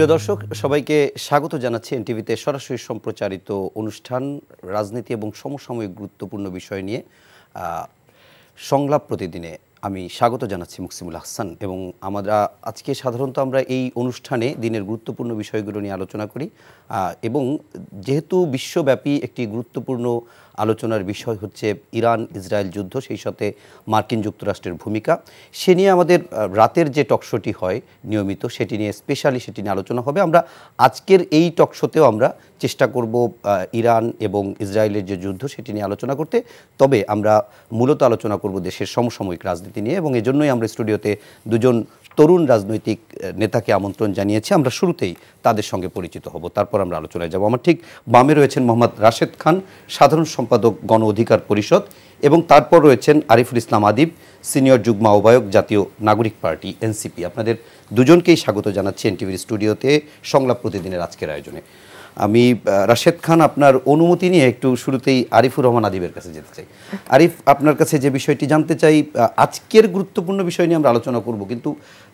প্রিয় দর্শক সবাইকে স্বাগত জানাচ্ছি এনটিভিতে সরাসরি সম্প্রচারিত অনুষ্ঠান রাজনীতি এবং সমসাময়িক গুরুত্বপূর্ণ বিষয় নিয়ে সংলাপ প্রতিদিনে আমি স্বাগত জানাচ্ছি মুকসিমুল হাসান এবং আজকে সাধারণত আমরা এই অনুষ্ঠানে দিনের গুরুত্বপূর্ণ বিষয়গুলো নিয়ে আলোচনা করি এবং যেহেতু বিশ্বব্যাপী একটি গুরুত্বপূর্ণ আলোচনার বিষয় হচ্ছে ইরান ইসরায়েল যুদ্ধ, সেই সাথে মার্কিন যুক্তরাষ্ট্রের ভূমিকা, সে নিয়ে আমাদের রাতের যে টকশোটি হয় নিয়মিত সেটি নিয়ে সেটি নিয়ে আলোচনা হবে। আমরা আজকের এই টকশোতেও আমরা চেষ্টা করব ইরান এবং ইসরায়েলের যে যুদ্ধ সেটি নিয়ে আলোচনা করতে, তবে আমরা মূলত আলোচনা করব দেশের সমসাময়িক রাজনীতি নিয়ে এবং এজন্যই আমরা স্টুডিওতে দুজন তরুণ রাজনৈতিক নেতাকে আমন্ত্রণ জানিয়েছি। আমরা শুরুতেই তাদের সঙ্গে পরিচিত হব, তারপর আমরা আলোচনায় যাব। আমার ঠিক বামে রয়েছেন মোহাম্মদ রাশেদ খান, সাধারণ সম্পাদক গণ অধিকার পরিষদ, এবং তারপর রয়েছেন আরিফুল ইসলাম আদিব, সিনিয়র যুগ্ম আহ্বায়ক জাতীয় নাগরিক পার্টি এনসিপি। আপনাদের দুজনকেই স্বাগত জানাচ্ছি এনটিভির স্টুডিওতে সংলাপ প্রতিদিনের আজকের আয়োজনে। আমি রাশেদ খান, আপনার অনুমতি নিয়ে একটু শুরুতেই আরিফুর রহমান আদিবের কাছে যেতে চাই। আরিফ, আপনার কাছে যে বিষয়টি জানতে চাই, আজকের গুরুত্বপূর্ণ বিষয় নিয়ে আমরা আলোচনা করব, কিন্তু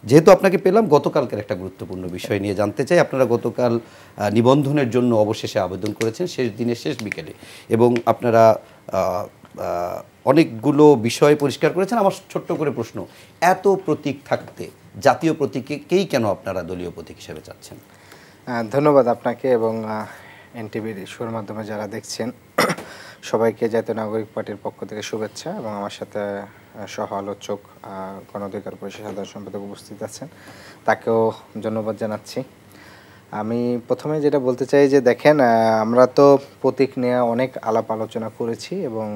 যেহেতু আপনাকে পেলাম গতকালকের একটা গুরুত্বপূর্ণ বিষয় নিয়ে জানতে চাই। আপনারা গতকাল নিবন্ধনের জন্য অবশেষে আবেদন করেছেন শেষ দিনে, শেষ বিকেলে, এবং আপনারা অনেকগুলো বিষয় পরিষ্কার করেছেন। আমার ছোট্ট করে প্রশ্ন, এত প্রতীক থাকতে জাতীয় প্রতীককেই কেন আপনারা দলীয় প্রতীক হিসেবে চাচ্ছেন? ধন্যবাদ আপনাকে এবং এনটিভির শোর মাধ্যমে যারা দেখছেন সবাইকে জাতীয় নাগরিক পার্টির পক্ষ থেকে শুভেচ্ছা, এবং আমার সাথে সহ আলোচক গণ অধিকার পরিষদ সাধারণ সম্পাদক উপস্থিত আছেন, তাকেও ধন্যবাদ জানাচ্ছি। আমি প্রথমে যেটা বলতে চাই যে দেখেন, আমরা তো প্রতীক নিয়ে অনেক আলাপ আলোচনা করেছি এবং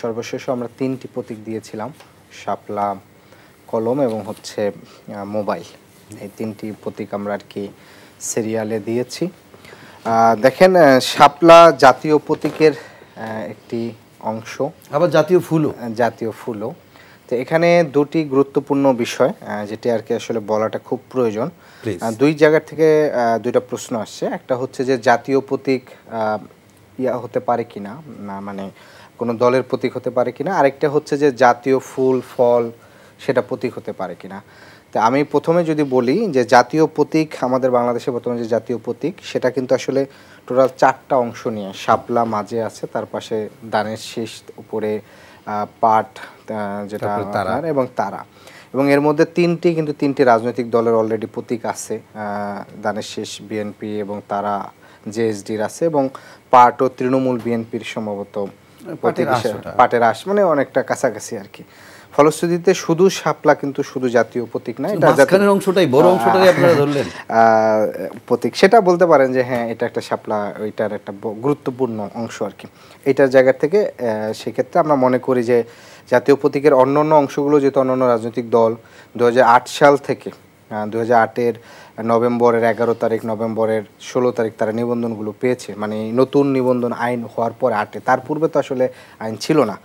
সর্বশেষ আমরা 3টি প্রতীক দিয়েছিলাম, শাপলা, কলম এবং হচ্ছে মোবাইল। এই 3টি প্রতীক আমরা আর কি সিরিয়ালে দিয়েছি। দেখেন, শাপলা জাতীয় প্রতীকের একটি অংশ, আবার জাতীয় ফুলও। তো এখানে দুটি গুরুত্বপূর্ণ বিষয় যেটি আর কি আসলে বলাটা খুব প্রয়োজন। দুই জায়গা থেকে দুইটা প্রশ্ন আসছে। একটা হচ্ছে যে জাতীয় প্রতীক হতে পারে কিনা, মানে কোনো দলের প্রতীক হতে পারে কিনা, আরেকটা হচ্ছে যে জাতীয় ফুল ফল সেটা প্রতীক হতে পারে কিনা। তা আমি প্রথমে যদি বলি যে জাতীয় প্রতীক, আমাদের বাংলাদেশে বর্তমানে যে জাতীয় প্রতীক সেটা কিন্তু আসলে টোটাল 4টা অংশ নিয়ে, শাপলা মাঝে আছে, তার পাশে দানের শীষ, উপরে পাট যেটা তারা এবং তারা, এবং এর মধ্যে 3টি রাজনৈতিক দলের অলরেডি প্রতীক আছে। দানের শীষ বিএনপি এবং তারা জেএসডির আছে, এবং পাট ও তৃণমূল বিএনপির সম্ভবত পাটের আশ, মানে অনেকটা কাছাকাছি আর কি। ফলশ্রুতিতে শুধু শাপলা কিন্তু শুধু জাতীয় প্রতীক না, এটা মাঝখানের অংশটাই বড় অংশটাই আপনারা ধরলেন প্রতীক, সেটা বলতে পারেন যে হ্যাঁ এটা একটা শাপলা, ওইটার একটা গুরুত্বপূর্ণ অংশ আর কি। এইটার জায়গা থেকে সেক্ষেত্রে আমরা মনে করি যে জাতীয় প্রতীকের অন্যান্য অংশগুলো, যেহেতু অন্যান্য রাজনৈতিক দল 2008 সাল থেকে 2008-এর নভেম্বরের 11 তারিখ, নভেম্বরের 16 তারিখ তারা নিবন্ধনগুলো পেয়েছে, মানে নতুন নিবন্ধন আইন হওয়ার পর 8-এ, তার পূর্বে তো আসলে আইন ছিল না।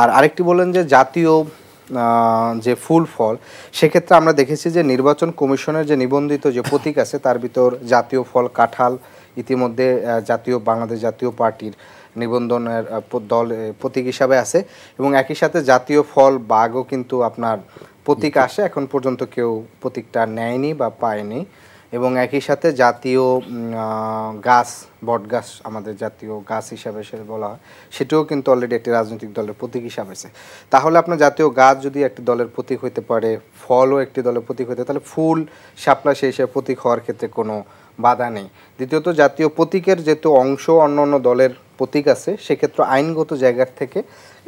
আর আরেকটি বললেন যে জাতীয় যে ফুল ফল, সেক্ষেত্রে আমরা দেখেছি যে নির্বাচন কমিশনের যে নিবন্ধিত যে প্রতীক আছে তার ভিতর জাতীয় ফল কাঁঠাল ইতিমধ্যে বাংলাদেশ জাতীয় পার্টির নিবন্ধনের দল প্রতীক হিসাবে আছে, এবং একই সাথে জাতীয় ফল বাঘও কিন্তু আপনার প্রতীক আসে, এখন পর্যন্ত কেউ প্রতীকটা নেয়নি বা পায়নি। এবং একই সাথে জাতীয় গাছ, বট গাছ আমাদের জাতীয় গাছ হিসাবে সে বলা হয়, সেটাও কিন্তু অলরেডি একটি রাজনৈতিক দলের প্রতীক হিসাবে আছে। তাহলে আপনার জাতীয় গাছ যদি একটি দলের প্রতীক হইতে পারে, ফলও একটি দলের প্রতীক হইতে, তাহলে ফুল শাপলা সেই হিসেবে প্রতীক হওয়ার ক্ষেত্রে কোনো বাধা নেই। দ্বিতীয়ত, জাতীয় প্রতীকের যেহেতু অংশ অন্য অন্য দলের প্রতীক আছে, সেক্ষেত্রে আইনগত জায়গার থেকে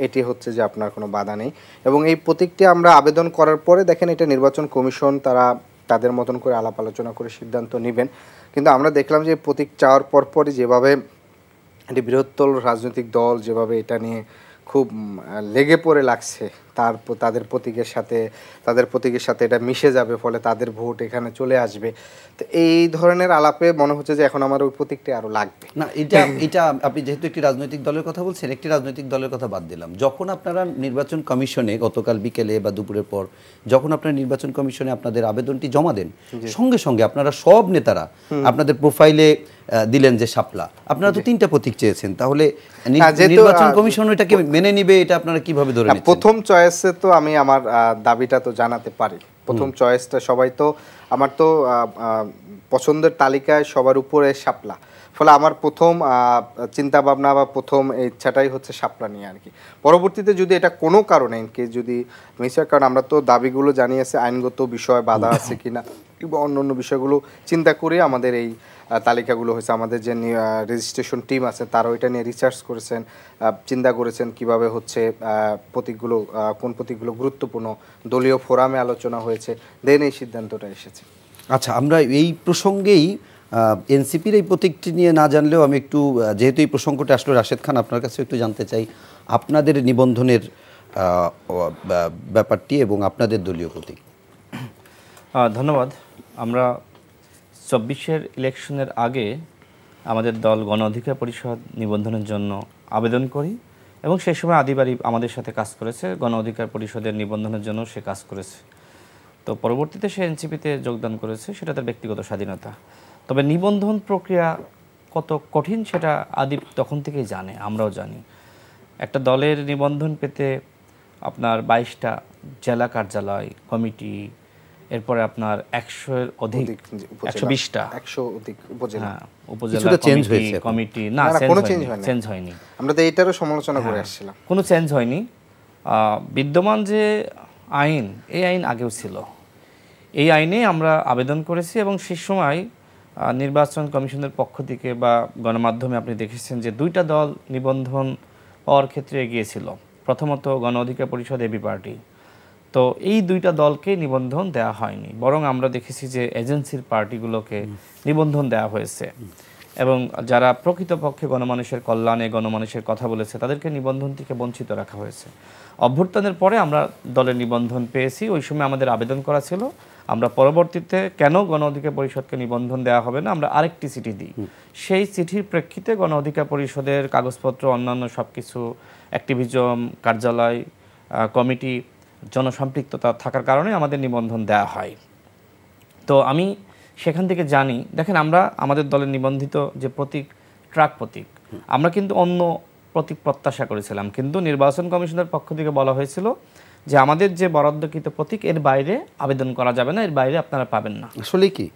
এটি হচ্ছে যে আপনার কোনো বাধা নেই। এবং এই প্রতীকটি আমরা আবেদন করার পরে দেখেন এটা নির্বাচন কমিশন তারা তাদের মতন করে আলাপ আলোচনা করে সিদ্ধান্ত নেবেন, কিন্তু আমরা দেখলাম যে প্রতীক চাওয়ার পরপরই যেভাবে একটি বৃহত্তর রাজনৈতিক দল যেভাবে এটা নিয়ে খুব লেগে পড়ে লাগছে, তাদের প্রতীকের সাথে এটা মিশে যাবে, ফলে তাদের ভোট এখানে চলে আসবে। তো এই ধরনের আলাপে মনে হচ্ছে যে এখন আমার ওই প্রতীকটা আরো লাগবে না। এটা আপনি যেহেতু একটি রাজনৈতিক দলের কথা বলছেন, একটি রাজনৈতিক দলের কথা বাদ দিলাম, যখন আপনারা নির্বাচন কমিশনে গতকাল বিকেলে বা দুপুরের পর যখন আপনারা নির্বাচন কমিশনে আপনাদের আবেদনটি জমা দেন, সঙ্গে সঙ্গে আপনারা সব নেতারা আপনাদের প্রোফাইলে দিলেন যে শাপলা। আপনারা তো 3টা প্রতীক চেয়েছেন, তাহলে নির্বাচন কমিশন এটাকে মেনে নিবে, এটা আপনারা কিভাবে ধরে নিচ্ছেন? প্রথম চয়েস চয়েসে তো আমি আমার দাবিটা তো জানাতে পারি। প্রথম চয়েসটা সবাই তো আমার তো পছন্দের তালিকায় সবার উপরে শাপলা, ফলে আমার প্রথম চিন্তা ভাবনা বা প্রথম ইচ্ছাটাই হচ্ছে শাপলা নিয়ে আর কি। পরবর্তীতে যদি এটা কোনো কারণে ইনকে যদি মিসার, কারণ আমরা তো দাবিগুলো জানিয়েছি আইনগত বিষয় বাধা আছে কিনা কিংবা অন্য অন্য বিষয়গুলো চিন্তা করে আমাদের এই তালিকাগুলো হয়েছে। আমাদের যে রেজিস্ট্রেশন টিম আছে তারা ওইটা নিয়ে রিসার্চ করেছেন, চিন্তা করেছেন কিভাবে হচ্ছে প্রতীকগুলো কোন প্রতীকগুলো গুরুত্বপূর্ণ, দলীয় ফোরামে আলোচনা হয়েছে, দেন এই সিদ্ধান্তটা এসেছে। আচ্ছা, আমরা এই প্রসঙ্গেই এনসিপির এই প্রতীকটি নিয়ে না জানলেও আমি একটু, যেহেতু এই প্রসঙ্গটা আসলে রাশেদ খান আপনার কাছে একটু জানতে চাই আপনাদের নিবন্ধনের ব্যাপারটি এবং আপনাদের দলীয় প্রতীক। ধন্যবাদ। আমরা 24-এর ইলেকশনের আগে আমাদের দল গণ অধিকার পরিষদ নিবন্ধনের জন্য আবেদন করি এবং সেই সময় আদিবাড়ি আমাদের সাথে কাজ করেছে, গণ অধিকার পরিষদের নিবন্ধনের জন্য সে কাজ করেছে। তো পরবর্তীতে সে এনসিপিতে যোগদান করেছে, সেটা তার ব্যক্তিগত স্বাধীনতা। তবে নিবন্ধন প্রক্রিয়া কত কঠিন সেটা আদিব তখন থেকেই জানে, আমরাও জানি। একটা দলের নিবন্ধন পেতে আপনার 22টা জেলা কার্যালয়, কমিটি, এরপরে আপনার 100-এর অধিক 120টা উপজেলা কমিটি, না চেঞ্জ হয়নি। আমরা তো এইটারও সমালোচনা করে আসছিলাম, কোনো চেঞ্জ হয়নি। বিদ্যমান যে আইন, এই আইন আগেও ছিল, এই আইনে আমরা আবেদন করেছি এবং সেই সময় নির্বাচন কমিশনের পক্ষ থেকে বা গণমাধ্যমে আপনি দেখেছেন যে 2টা দল নিবন্ধন পাওয়ার ক্ষেত্রে এগিয়েছিল। প্রথমত গণ অধিকার পরিষদ, এবি পার্টি। তো এই 2টা দলকে নিবন্ধন দেওয়া হয়নি, বরং আমরা দেখেছি যে এজেন্সির পার্টিগুলোকে নিবন্ধন দেওয়া হয়েছে এবং যারা প্রকৃতপক্ষে গণমানুষের কল্যাণে গণমানুষের কথা বলেছে তাদেরকে নিবন্ধন থেকে বঞ্চিত রাখা হয়েছে। অভ্যুত্থানের পরে আমরা দলের নিবন্ধন পেয়েছি, ওই সময় আমাদের আবেদন করা ছিল। আমরা পরবর্তীতে কেন গণ অধিকার পরিষদকে নিবন্ধন দেওয়া হবে না, আমরা আরেকটি চিঠি দিই। সেই চিঠির প্রেক্ষিতে গণ অধিকার পরিষদের কাগজপত্র, অন্যান্য সব কিছু, অ্যাক্টিভিজম, কার্যালয়, কমিটি, জনসম্পৃক্ততা থাকার কারণে আমাদের নিবন্ধন দেওয়া হয়। তো আমি সেখান থেকে জানি, দেখেন আমরা আমাদের দলের নিবন্ধিত যে প্রতীক, ট্রাক প্রতীক, আমরা কিন্তু অন্য প্রতীক প্রত্যাশা করেছিলাম, কিন্তু নির্বাচন কমিশনের পক্ষ থেকে বলা হয়েছিল যে আমাদের যে বরাদ্দকৃত প্রতীক এর বাইরে আবেদন করা যাবে না, এর বাইরে আপনারা পাবেন না। আসলেই কি?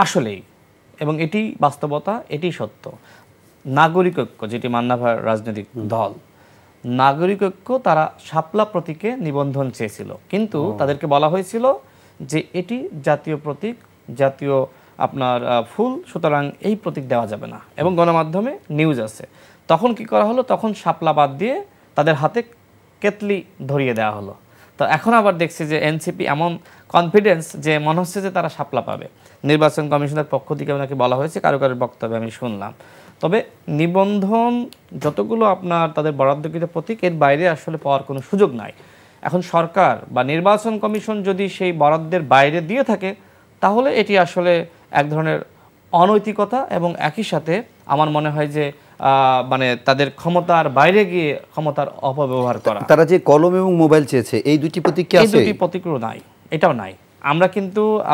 আসলেই, এবং এটি বাস্তবতা, এটি সত্য। নাগরিক ঐক্য, যেটি মান্নাভার রাজনৈতিক দল, নাগরিক ঐক্য, তারা শাপলা প্রতীকে নিবন্ধন চেয়েছিল, কিন্তু তাদেরকে বলা হয়েছিল যে এটি জাতীয় প্রতীক, জাতীয় আপনার ফুল, সুতরাং এই প্রতীক দেওয়া যাবে না। এবং গণমাধ্যমে নিউজ আছে। তখন কি করা হলো, তখন শাপলা বাদ দিয়ে তাদের হাতে কেতলি ধরিয়ে দেওয়া হলো। তো এখন আবার দেখছি যে এনসিপি এমন কনফিডেন্স যে মনে হচ্ছে যে তারা শাপলা পাবে। নির্বাচন কমিশনের পক্ষ থেকে ওনাকে বলা হয়েছে, কারো বক্তব্যে আমি শুনলাম। তবে নিবন্ধন যতগুলো আপনার তাদের বরাদ্দকৃত প্রতীক, এর বাইরে আসলে পাওয়ার কোনো সুযোগ নাই। এখন সরকার বা নির্বাচন কমিশন যদি সেই বরাদ্দের বাইরে দিয়ে থাকে, তাহলে এটি আসলে এক ধরনের অনৈতিকতা এবং একই সাথে আমার মনে হয় যে মানে তাদের ক্ষমতার বাইরে গিয়ে ক্ষমতার অপব্যবহার করা। তারা যে কলম এবং মোবাইল চেয়েছে, এই দুটি প্রতীক কি আছে? এই দুটি প্রতীকও নাই, এটাও নাই।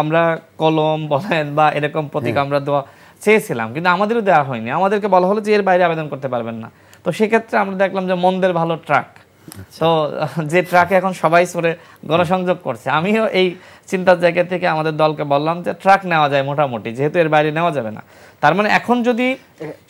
আমরা কলম বলেন বা এরকম প্রতীক আমরা দেওয়া চেয়েছিলাম, কিন্তু আমাদেরও দেওয়া হয়নি। আমাদেরকে বলা হলো যে এর বাইরে আবেদন করতে পারবেন না। তো সেক্ষেত্রে আমরা দেখলাম যে মন্দের ভালো ট্রাক, তো যে ট্রাকে এখন সবাই চড়ে গণসংযোগ করছে, আমিও এই চিন্তার জায়গা থেকে আমাদের দলকে বললাম যে ট্রাক নেওয়া যায় মোটামুটি, যেহেতু এর বাইরে নেওয়া যাবে না। তার মানে এখন যদি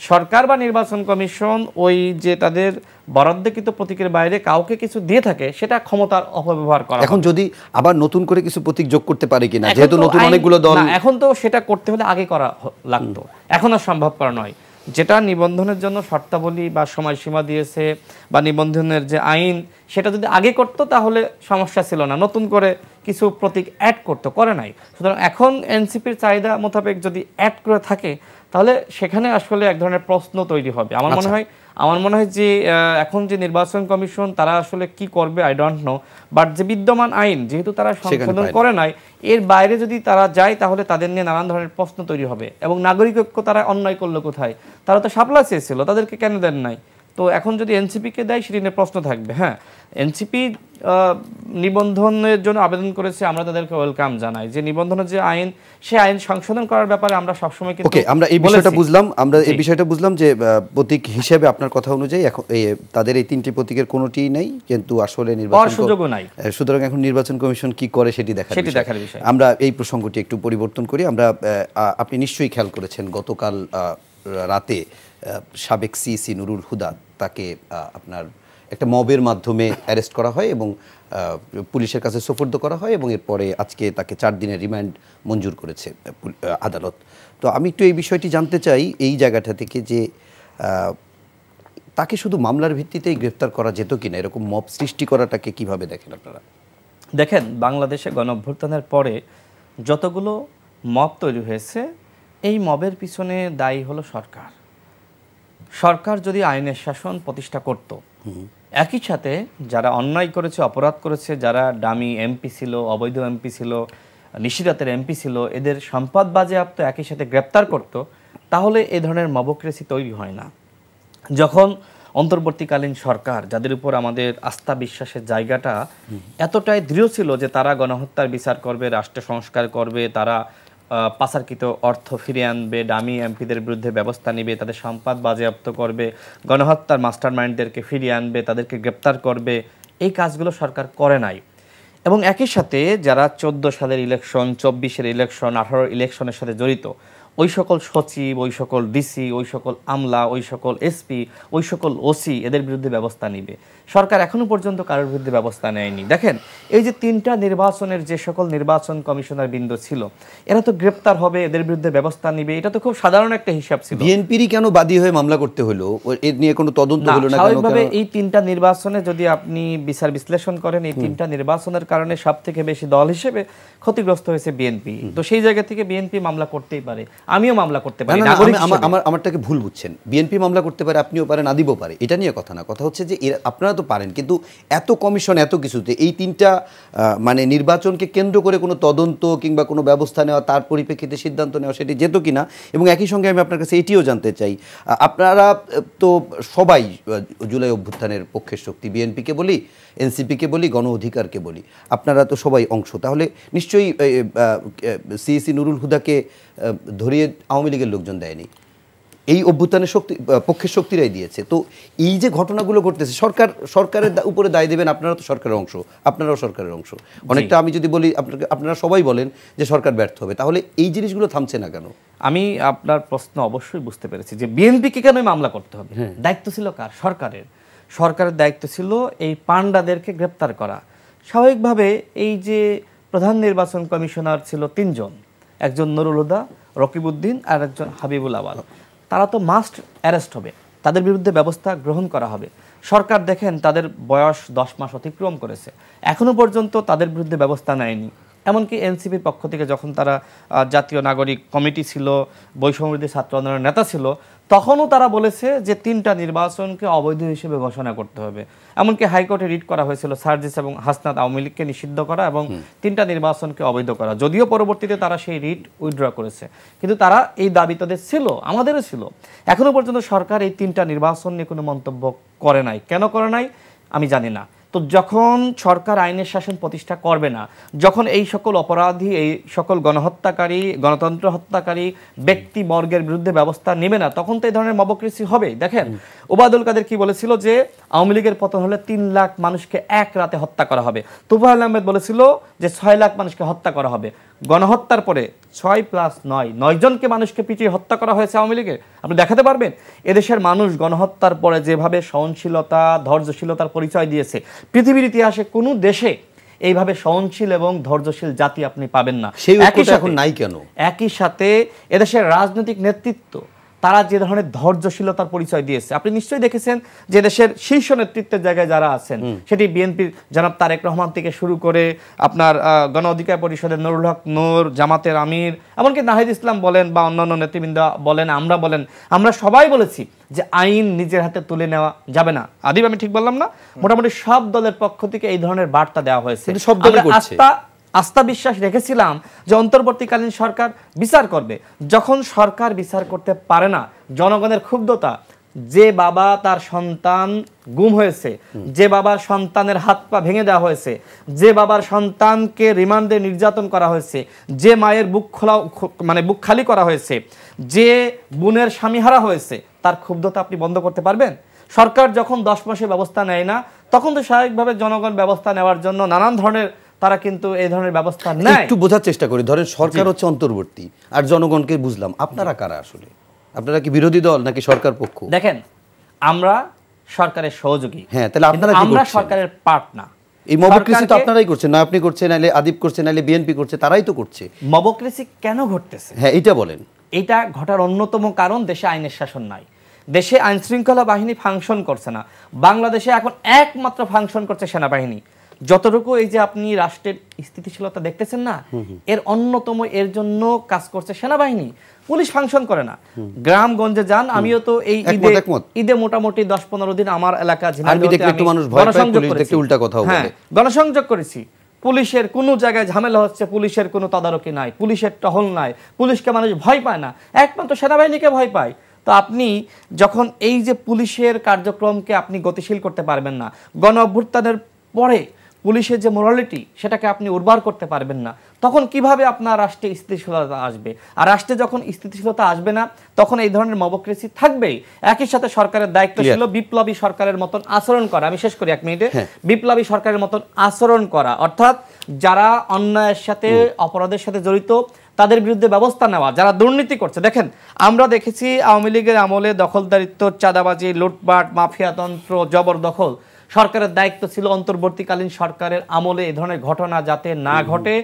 সরকার বা নির্বাচন কমিশন ওই যে তাদের বরাদ্দকৃত প্রতীকের বাইরে কাউকে কিছু দিয়ে থাকে, সেটা ক্ষমতার অপব্যবহার করা। এখন যদি আবার নতুন করে কিছু প্রতীক যোগ করতে পারে কিনা, যেহেতু নতুন অনেকগুলো দল, এখন তো সেটা করতে হলে আগে করা লাগতো, এখন আর সম্ভব করা নয়। যেটা নিবন্ধনের জন্য শর্তাবলী বা সময়সীমা দিয়েছে বা নিবন্ধনের যে আইন, সেটা যদি আগে করতো তাহলে সমস্যা ছিল না, নতুন করে কিছু প্রতীক অ্যাড করতো, করে নাই। সুতরাং এখন এনসিপির চাহিদা মোতাবেক যদি অ্যাড করে থাকে, তাহলে সেখানে আসলে এক ধরনের প্রশ্ন তৈরি হবে। আমার মনে হয় যে এখন যে নির্বাচন কমিশন তারা আসলে কি করবে আই ডোন্ট নো, বাট যে বিদ্যমান আইন যেহেতু তারা সংশোধন করে নাই, এর বাইরে যদি তারা যায় তাহলে তাদের নিয়ে নানান ধরনের প্রশ্ন তৈরি হবে। এবং নাগরিক ঐক্য তারা অন্যায় করলো কোথায়? তারা তো শাপলা চেয়েছিল, তাদেরকে কেন দেন নাই? তো তো এখন যদি এনসিপিকে দেয় সেটি নিয়ে প্রশ্ন থাকবে। হ্যাঁ, এনসিপি নিবন্ধনের জন্য আবেদন করেছে, আমরা তাদেরকে ওয়েলকাম জানাই। যে নিবন্ধনের যে আইন, সে আইন সংশোধন করার ব্যাপারে আমরা সবসময় কিন্তু ওকে, আমরা এই বিষয়টা বুঝলাম, আমরা এই বিষয়টা বুঝলাম যে প্রতীক হিসেবে আপনার কথা অনুযায়ী এখন তাদের এই 3টি প্রতীকের কোনোটিই নেই, কিন্তু আসলে নির্বাচন সুযোগও নাই। সুতরাং এখন নির্বাচন কমিশন কি করে সেটি দেখার বিষয়। আমরা এই প্রসঙ্গটি একটু পরিবর্তন করি। আপনি নিশ্চয়ই খেয়াল করেছেন গতকাল রাতে সাবেক সিইসি নুরুল হুদা, তাকে আপনার একটা মবের মাধ্যমে অ্যারেস্ট করা হয় এবং পুলিশের কাছে সোপর্দ করা হয়, এবং এরপরে আজকে তাকে 4 দিনের রিমান্ড মঞ্জুর করেছে আদালত। তো আমি একটু এই বিষয়টি জানতে চাই এই জায়গাটা থেকে যে তাকে শুধু মামলার ভিত্তিতেই গ্রেফতার করা যেত কিনা, এরকম মব সৃষ্টি করাটাকে কিভাবে দেখেন আপনারা? দেখেন, বাংলাদেশে গণঅভ্যুত্থানের পরে যতগুলো মব তৈরি হয়েছে, এই মবের পিছনে দায়ী হলো সরকার। সরকার যদি আইনের শাসন প্রতিষ্ঠা করত, একই সাথে যারা অন্যায় করেছে, অপরাধ করেছে, যারা ডামি এমপি ছিল, অবৈধ এমপি ছিল, নিশিরাতের এমপি ছিল, এদের সম্পদ বাজেয়াপ্ত একই সাথে গ্রেপ্তার করত, তাহলে এই ধরনের মবক্রেসি তৈরি হয় না। যখন অন্তর্বর্তীকালীন সরকার, যাদের উপর আমাদের আস্থা বিশ্বাসের জায়গাটা এতটাই দৃঢ় ছিল যে তারা গণহত্যার বিচার করবে, রাষ্ট্র সংস্কার করবে, তারা পাচারকৃত অর্থ ফিরিয়ে আনবে, ডামি এমপিদের বিরুদ্ধে ব্যবস্থা নেবে, তাদের সম্পদ বাজেয়াপ্ত করবে, গণহত্যার মাস্টার মাইন্ডদেরকে ফিরিয়ে আনবে, তাদেরকে গ্রেপ্তার করবে, এই কাজগুলো সরকার করে নাই। এবং একই সাথে যারা 14 সালের ইলেকশন, 24-এর ইলেকশন, 18 ইলেকশনের সাথে জড়িত, ওই সকল সচিব, ওই সকল ডিসি, ওই সকল আমলা, ওই সকল এসপি, ওই সকল ওসি, এদের বিরুদ্ধে ব্যবস্থা নিবে। সরকার এখনো পর্যন্ত কারোর বিরুদ্ধে ব্যবস্থা নেয়নি। দেখেন, এই যে 3টা নির্বাচনের যে সকল নির্বাচন কমিশনার বৃন্দ ছিল, এরা তো গ্রেপ্তার হবে, এদের বিরুদ্ধে ব্যবস্থা নিবে, এটা তো খুব সাধারণ একটা হিসাব ছিল। বিএনপিরই কেন বাদী হয়ে মামলা করতে হলো? এর নিয়ে কোনো তদন্ত হলো না? স্বাভাবিকভাবে এই 3টা নির্বাচনে যদি আপনি বিচার বিশ্লেষণ করেন, এই 3টা নির্বাচনের কারণে সবথেকে বেশি দল হিসেবে ক্ষতিগ্রস্ত হয়েছে বিএনপি। তো সেই জায়গা থেকে বিএনপি মামলা করতেই পারে, আমিও মামলা করতে পারি। আমারটাকে ভুল বুঝছেন, বিএনপি মামলা করতে পারে, আপনিও পারেন, আদিবও পারে, এটা নিয়ে কথা না। কথা হচ্ছে যে আপনারা তো পারেন, কিন্তু এত কমিশন, এত কিছুতে এই 3টা মানে নির্বাচনকে কেন্দ্র করে কোনো তদন্ত কিংবা কোনো ব্যবস্থা নেওয়া, তার পরিপ্রেক্ষিতে সিদ্ধান্ত নেওয়া, সেটি যেত কিনা? এবং একই সঙ্গে আমি আপনার কাছে এটিও জানতে চাই, আপনারা তো সবাই জুলাই অভ্যুত্থানের পক্ষের শক্তি, বিএনপিকে বলি, এনসিপিকে বলি, গণ অধিকারকে বলি, আপনারা তো সবাই অংশ। তাহলে নিশ্চয়ই সিইসি নুরুল হুদাকে ধরিয়ে আওয়ামী লীগের লোকজন দেয়নি, এই অভ্যুত্থানের শক্তি পক্ষের শক্তিরাই দিয়েছে। তো এই যে ঘটনাগুলো ঘটতেছে, সরকারের উপরে দায় দেবেন? আপনারা তো সরকারের অংশ, আপনারাও সরকারের অংশ অনেকটা। আমি যদি বলি আপনারা সবাই বলেন যে সরকার ব্যর্থ হবে, তাহলে এই জিনিসগুলো থামছে না কেন? আমি আপনার প্রশ্ন অবশ্যই বুঝতে পেরেছি যে বিএনপিকে কেন মামলা করতে হবে। দায়িত্ব ছিল কার? সরকারের। সরকারের দায়িত্ব ছিল এই পান্ডাদেরকে গ্রেপ্তার করা। স্বাভাবিকভাবে এই যে প্রধান নির্বাচন কমিশনার ছিল 3 জন, একজন নুরুল হুদা, রকিবউদ্দিন আর একজন হাবিবুল আওয়াল, তারা তো মাস্ট অ্যারেস্ট হবে, তাদের বিরুদ্ধে ব্যবস্থা গ্রহণ করা হবে। সরকার দেখেন তাদের বয়স 10 মাস অতিক্রম করেছে, এখনো পর্যন্ত তাদের বিরুদ্ধে ব্যবস্থা নেয়নি। এমনকি এনসিপির পক্ষ থেকে যখন তারা জাতীয় নাগরিক কমিটি ছিল, বৈষম্যবিরোধী ছাত্র আন্দোলনের নেতা ছিল, তখনও তারা বলেছে যে 3টা নির্বাচনকে অবৈধ হিসেবে ঘোষণা করতে হবে। এমনকি হাইকোর্টে রিট করা হয়েছিল সার্জিস এবং হাসনাত আওয়ামী লীগকে নিষিদ্ধ করা এবং 3টা নির্বাচনকে অবৈধ করা। যদিও পরবর্তীতে তারা সেই রিট উইথড্র করেছে, কিন্তু তারা এই দাবি তাদের ছিল, আমাদেরও ছিল। এখনো পর্যন্ত সরকার এই 3টা নির্বাচন নিয়ে কোনো মন্তব্য করে নাই। কেন করে নাই আমি জানি না। তো যখন সরকার আইনের শাসন প্রতিষ্ঠা করবে না, যখন এই সকল অপরাধী, এই সকল গণহত্যাকারী, গণতন্ত্র হত্যাকারী ব্যক্তিবর্গের বিরুদ্ধে ব্যবস্থা নেবে না, তখন তো এই ধরনের মবক্রেসি হবে। দেখেন, ওবায়দুল কাদের কি বলেছিল যে আওয়ামী লীগের পতন হলে 3 লাখ মানুষকে এক রাতে হত্যা করা হবে। তোফায়েল আহমেদ বলেছিল যে 6 লাখ মানুষকে হত্যা করা হবে। গণহত্যার পরে 6 + 9 জনকে মানুষকে পিটিয়ে হত্যা করা হয়েছে আওয়ামী লীগের। আপনি দেখাতে পারবেন এদেশের মানুষ গণহত্যার পরে যেভাবে সহনশীলতা, ধৈর্যশীলতার পরিচয় দিয়েছে, পৃথিবীর ইতিহাসে কোনো দেশে এইভাবে সহনশীল এবং ধৈর্যশীল জাতি আপনি পাবেন না। এখন নাই কেন? একই সাথে এদেশের রাজনৈতিক নেতৃত্ব, তারা যে ধরনের ধৈর্যশীলতার পরিচয় দিয়েছে, আপনি নিশ্চয়ই দেখেছেন যে দেশের শীর্ষ নেতৃত্বের জায়গায় যারা আছেন, সেটি বিএনপির জনাব তারেক রহমান থেকে শুরু করে আপনার গণ অধিকার পরিষদের নুরুল হক নূর, জামাতের আমির, এমনকি নাহিদ ইসলাম বলেন বা অন্যান্য নেতৃবৃন্দ বলেন, আমরা সবাই বলেছি যে আইন নিজের হাতে তুলে নেওয়া যাবে না। আদিব, আমি ঠিক বললাম না? মোটামুটি সব দলের পক্ষ থেকে এই ধরনের বার্তা দেওয়া হয়েছে। আস্থা বিশ্বাস রেখেছিলাম যে অন্তর্বর্তীকালীন সরকার বিচার করবে। যখন সরকার বিচার করতে পারে না, জনগণের ক্ষুব্ধতা, যে বাবা তার সন্তান গুম হয়েছে, যে বাবার সন্তানের হাত পা ভেঙে দেওয়া হয়েছে, যে বাবার সন্তানকে রিমান্ডে নির্যাতন করা হয়েছে, যে মায়ের বুক খালি করা হয়েছে, যে বোনের স্বামী হারা হয়েছে, তার ক্ষুব্ধতা আপনি বন্ধ করতে পারবেন? সরকার যখন 10 মাসে ব্যবস্থা নেয় না, তখন তো স্বাভাবিকভাবে জনগণ ব্যবস্থা নেওয়ার জন্য নানান ধরনের তারা কিন্তু এই ধরনের ব্যবস্থা নেয়। একটু বোঝার চেষ্টা করি, ধরেন সরকার হচ্ছে অন্তর্বর্তী আর জনগণকে বুঝলাম, আপনারা কারা আসলে? আপনারা কি বিরোধী দল নাকি সরকার পক্ষ? দেখেন, আমরা সরকারের সহযোগী। হ্যাঁ, তাহলে আপনারা কি আমরা করছেন? সরকারের পার্ট না। এই মবক্রেসি তো আপনারাই করছেন, না আপনি করছেন, নাইলে আদিব করছে, নাইলে বিএনপি করছে, তারাই তো করছে। মবক্রেসি কেন ঘটতেছে? হ্যাঁ, এটা বলেন। এটা ঘটার অন্যতম কারণ দেশে আইনের শাসন নাই, দেশে আইন শৃঙ্খলা বাহিনী ফাংশন করছে না। বাংলাদেশে এখন একমাত্র ফাংশন করছে সেনাবাহিনী। যতটুকু এই যে আপনি রাষ্ট্রের স্থিতিশীলতা দেখতেছেন না, এর অন্যতম এর জন্য কাজ করছে সেনাবাহিনী। পুলিশ ফাংশন করে না। গ্রামগঞ্জে যান, আমিও তো এই ঈদে মোটামুটি 10-15 দিন আমার এলাকা গণসংযোগ করেছি। পুলিশের কোনো জায়গায় ঝামেলা হচ্ছে, পুলিশের কোনো তদারকি নাই, পুলিশের টহল নাই, পুলিশকে মানুষ ভয় পায় না, একমাত্র সেনাবাহিনীকে ভয় পায়। তো আপনি যখন এই যে পুলিশের কার্যক্রমকে আপনি গতিশীল করতে পারবেন না, গণ অভ্যুত্থানের পরে পুলিশের যে মোরালিটি সেটাকে আপনি উর্বর করতে পারবেন না, তখন কিভাবে আপনার রাষ্ট্রে স্থিতিশীলতা আসবে? আর রাষ্ট্রে যখন স্থিতিশীলতা আসবে না, তখন এই ধরনের মবক্রেসি থাকবেই। একই সাথে সরকারের দায়িত্ব ছিল বিপ্লবী সরকারের মতন আচরণ করা। আমি শেষ করি 1 মিনিটে। বিপ্লবী সরকারের মতন আচরণ করা অর্থাৎ যারা অন্যায়ের সাথে অপরাধের সাথে জড়িত তাদের বিরুদ্ধে ব্যবস্থা নেওয়া, যারা দুর্নীতি করছে। দেখেন, আমরা দেখেছি আওয়ামী লীগের আমলে দখলদারিত্ব, চাঁদাবাজি, লুটপাট, মাফিয়াতন্ত্র, জবরদখল। সরকারের দায়িত্ব ছিল অন্তর্বর্তীকালীন সরকারের আমলে এই ধরনের ঘটনা যাতে না ঘটে।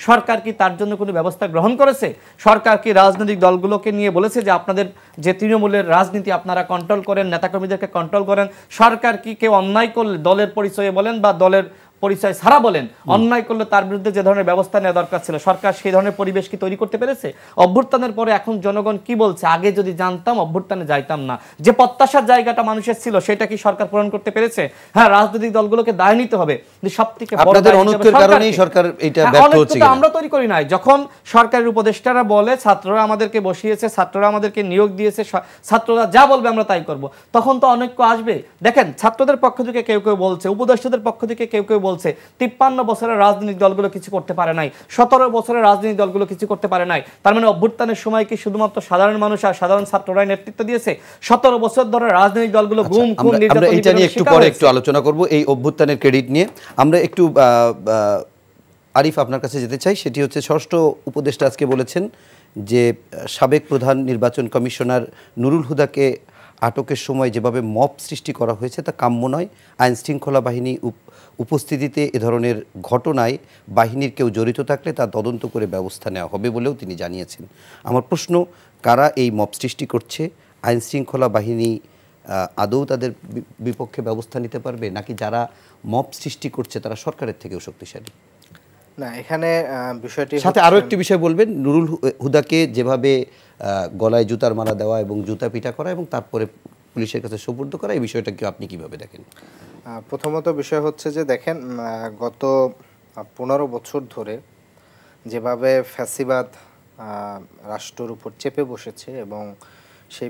সরকার কি তার জন্য কোনো ব্যবস্থা গ্রহণ করেছে? সরকার কি রাজনৈতিক দলগুলোকে নিয়ে বলেছে যে আপনাদের যে তৃণমূলের রাজনীতি আপনারা কন্ট্রোল করেন, নেতাকর্মীদেরকে কন্ট্রোল করেন? সরকার কি কেউ অন্যায় করলে দলের পরিচয়ে বলেন বা দলের পরিচয় ছাড়া বলেন অন্যায় করলে তার বিরুদ্ধে যে ধরনের ব্যবস্থা নেওয়া দরকার ছিল, সরকার সেই ধরনের পরিবেশ কি তৈরি করতে পেরেছে? অভ্যুত্থানের পরে এখন জনগণ কি বলছে? আগে যদি জানতাম অভ্যুত্থানে যাইতাম না। যে প্রত্যাশার জায়গাটা মানুষের ছিল সেটা কি সরকার পূরণ করতে পেরেছে? হ্যাঁ, রাজনৈতিক দলগুলোকে দায় নিতে হবে। সবথেকে বড় আপনাদের অনুত্তের কারণেই সরকার এটা ব্যর্থ হচ্ছে। আমরা তৈরি করি নাই। যখন সরকারের উপদেষ্টারা বলে ছাত্ররা আমাদেরকে বসিয়েছে, ছাত্ররা আমাদেরকে নিয়োগ দিয়েছে, ছাত্ররা যা বলবে আমরা তাই করব, তখন তো অনৈক্য আসবে। দেখেন, ছাত্রদের পক্ষ থেকে কেউ কেউ বলছে, উপদেষ্টাদের পক্ষ থেকে কেউ কেউ বলছে 53 বছরের রাজনৈতিক দলগুলো কিছু করতে পারে নাই, 17 বছরের রাজনৈতিক দলগুলো কিছু করতে পারে নাই। তার মানে অভ্যুত্থানের সময় কি শুধুমাত্র সাধারণ মানুষ আর সাধারণ ছাত্ররাই নেতৃত্ব দিয়েছে? 17 বছর ধরে রাজনৈতিক দলগুলো গুম খুন নির্যাতন, এটা নিয়ে একটু পরে একটু আলোচনা করব, এই অভ্যুত্থানের ক্রেডিট নিয়ে। আমরা একটু আরিফ আপনার কাছে যেতে চাই। সেটি হচ্ছে ষষ্ঠ উপদেষ্টা আজকে বলেছেন যে সাবেক প্রধান নির্বাচন কমিশনার নুরুল হুদাকে আটকের সময় যেভাবে মব সৃষ্টি করা হয়েছে তা কাম্য নয়। আইন শৃঙ্খলা বাহিনী উপস্থিতিতে এ ধরনের ঘটনায় বাহিনীর কেউ জড়িত থাকলে তা তদন্ত করে ব্যবস্থা নেওয়া হবে বলেও তিনি জানিয়েছেন। আমার প্রশ্ন, কারা এই মব সৃষ্টি করছে? আইন শৃঙ্খলা বাহিনী আদৌ তাদের বিপক্ষে ব্যবস্থা নিতে পারবে, নাকি যারা মব সৃষ্টি করছে তারা সরকারের থেকেও শক্তিশালী? না, এখানে বিষয়টি সাথে আরও একটি বিষয় বলবেন, নুরুল হুদাকে যেভাবে গলায় জুতার মালা দেওয়া এবং জুতা পিটা করা এবং তারপরে পুলিশের কাছে সুপর্দ করা, এই বিষয়টাকে আপনি কিভাবে দেখেন? প্রথমত বিষয় হচ্ছে যে দেখেন, গত 15 বছর ধরে যেভাবে ফ্যাসিবাদ রাষ্ট্রের উপর চেপে বসেছে এবং সেই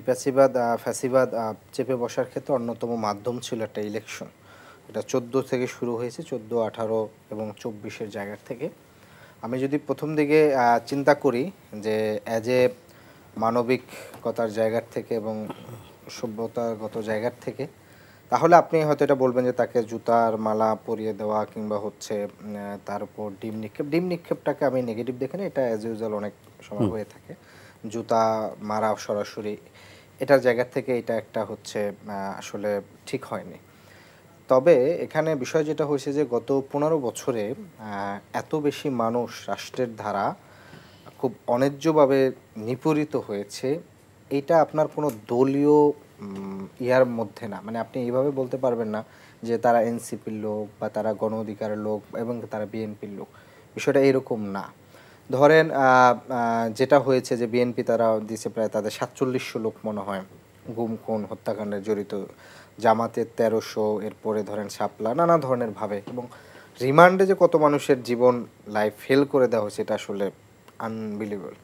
ফ্যাসিবাদ চেপে বসার ক্ষেত্রে অন্যতম মাধ্যম ছিল একটা ইলেকশন। এটা 14 থেকে শুরু হয়েছে, 14, 18 এবং 24-এর জায়গার থেকে। আমি যদি প্রথম দিকে চিন্তা করি যে অ্যাজ এ মানবিকতার জায়গার থেকে এবং সভ্যতাগত জায়গার থেকে, তাহলে আপনি হয়তো এটা বলবেন যে তাকে জুতার মালা পরিয়ে দেওয়া কিংবা হচ্ছে তার উপর ডিম নিক্ষেপটাকে আমি নেগেটিভ দেখি না। এটা অ্যাজ ইউজুয়াল অনেক সময় হয়ে থাকে, জুতা মারা সরাসরি, এটার জায়গা থেকে এটা একটা হচ্ছে আসলে ঠিক হয়নি। তবে এখানে বিষয় যেটা হয়েছে যে গত 15 বছরে এত বেশি মানুষ রাষ্ট্রের ধারা খুব অন্যায্যভাবে নিপীড়িত হয়েছে, এটা আপনার কোনো দলীয় ইয়ার মধ্যে না। মানে আপনি এইভাবে বলতে পারবেন না যে তারা এনসিপির লোক বা তারা গণ অধিকারের লোক এবং তারা বিএনপির লোক, বিষয়টা এরকম না। ধরেন যেটা হয়েছে যে বিএনপি তারা দিয়েছে প্রায় তাদের 4700 লোক মনে হয় গুম খুন হত্যাকাণ্ডে জড়িত, জামাতের 1300, এরপরে ধরেন শাপলা, নানা ধরনের ভাবে, এবং রিমান্ডে যে কত মানুষের জীবন লাইফ ফেল করে দেওয়া হয়েছে এটা আসলে আনবিলিভেবল।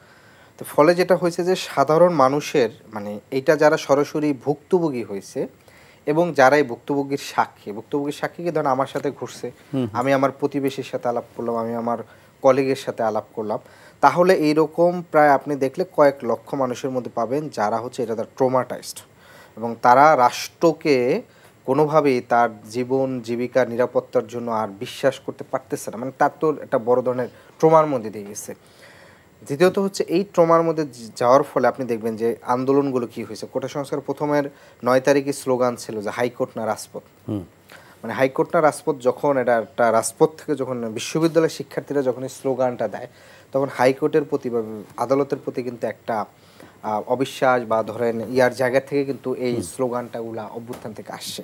তো ফলে যেটা হয়েছে যে সাধারণ মানুষের মানে এইটা যারা সরাসরি ভুক্তভোগী হয়েছে এবং যারা এই ভুক্তভোগীর সাক্ষীকে ধরেন আমার সাথে ঘুরছে, আমি আমার প্রতিবেশীর সাথে আলাপ করলাম, আমি আমার কলিগের সাথে আলাপ করলাম, তাহলে এইরকম প্রায় আপনি দেখলে কয়েক লক্ষ মানুষের মধ্যে পাবেন যারা হচ্ছে এটা তার ট্রমাটাইজড এবং তারা রাষ্ট্রকে কোনোভাবেই তার জীবন জীবিকা নিরাপত্তার জন্য আর বিশ্বাস করতে পারতেছে না, মানে তার তো একটা বড় ধরনের ট্রমার মধ্যে দিয়ে গেছে। দ্বিতীয়ত হচ্ছে এই ট্রমার মধ্যে যাওয়ার ফলে আপনি দেখবেন যে আন্দোলনগুলো কি হয়েছে। কোটা সংস্কার প্রথমের 9 তারিখে স্লোগান ছিল যে হাইকোর্ট না রাজপথ, মানে হাইকোর্ট না রাজপথ, যখন এটা একটা রাজপথ থেকে যখন বিশ্ববিদ্যালয়ের শিক্ষার্থীরা যখন এই স্লোগানটা দেয় তখন হাইকোর্টের প্রতি বা আদালতের প্রতি কিন্তু একটা অবিশ্বাস বা ধরেন ইয়ার জায়গা থেকে কিন্তু এই স্লোগানটাগুলা অভ্যুত্থান থেকে আসছে।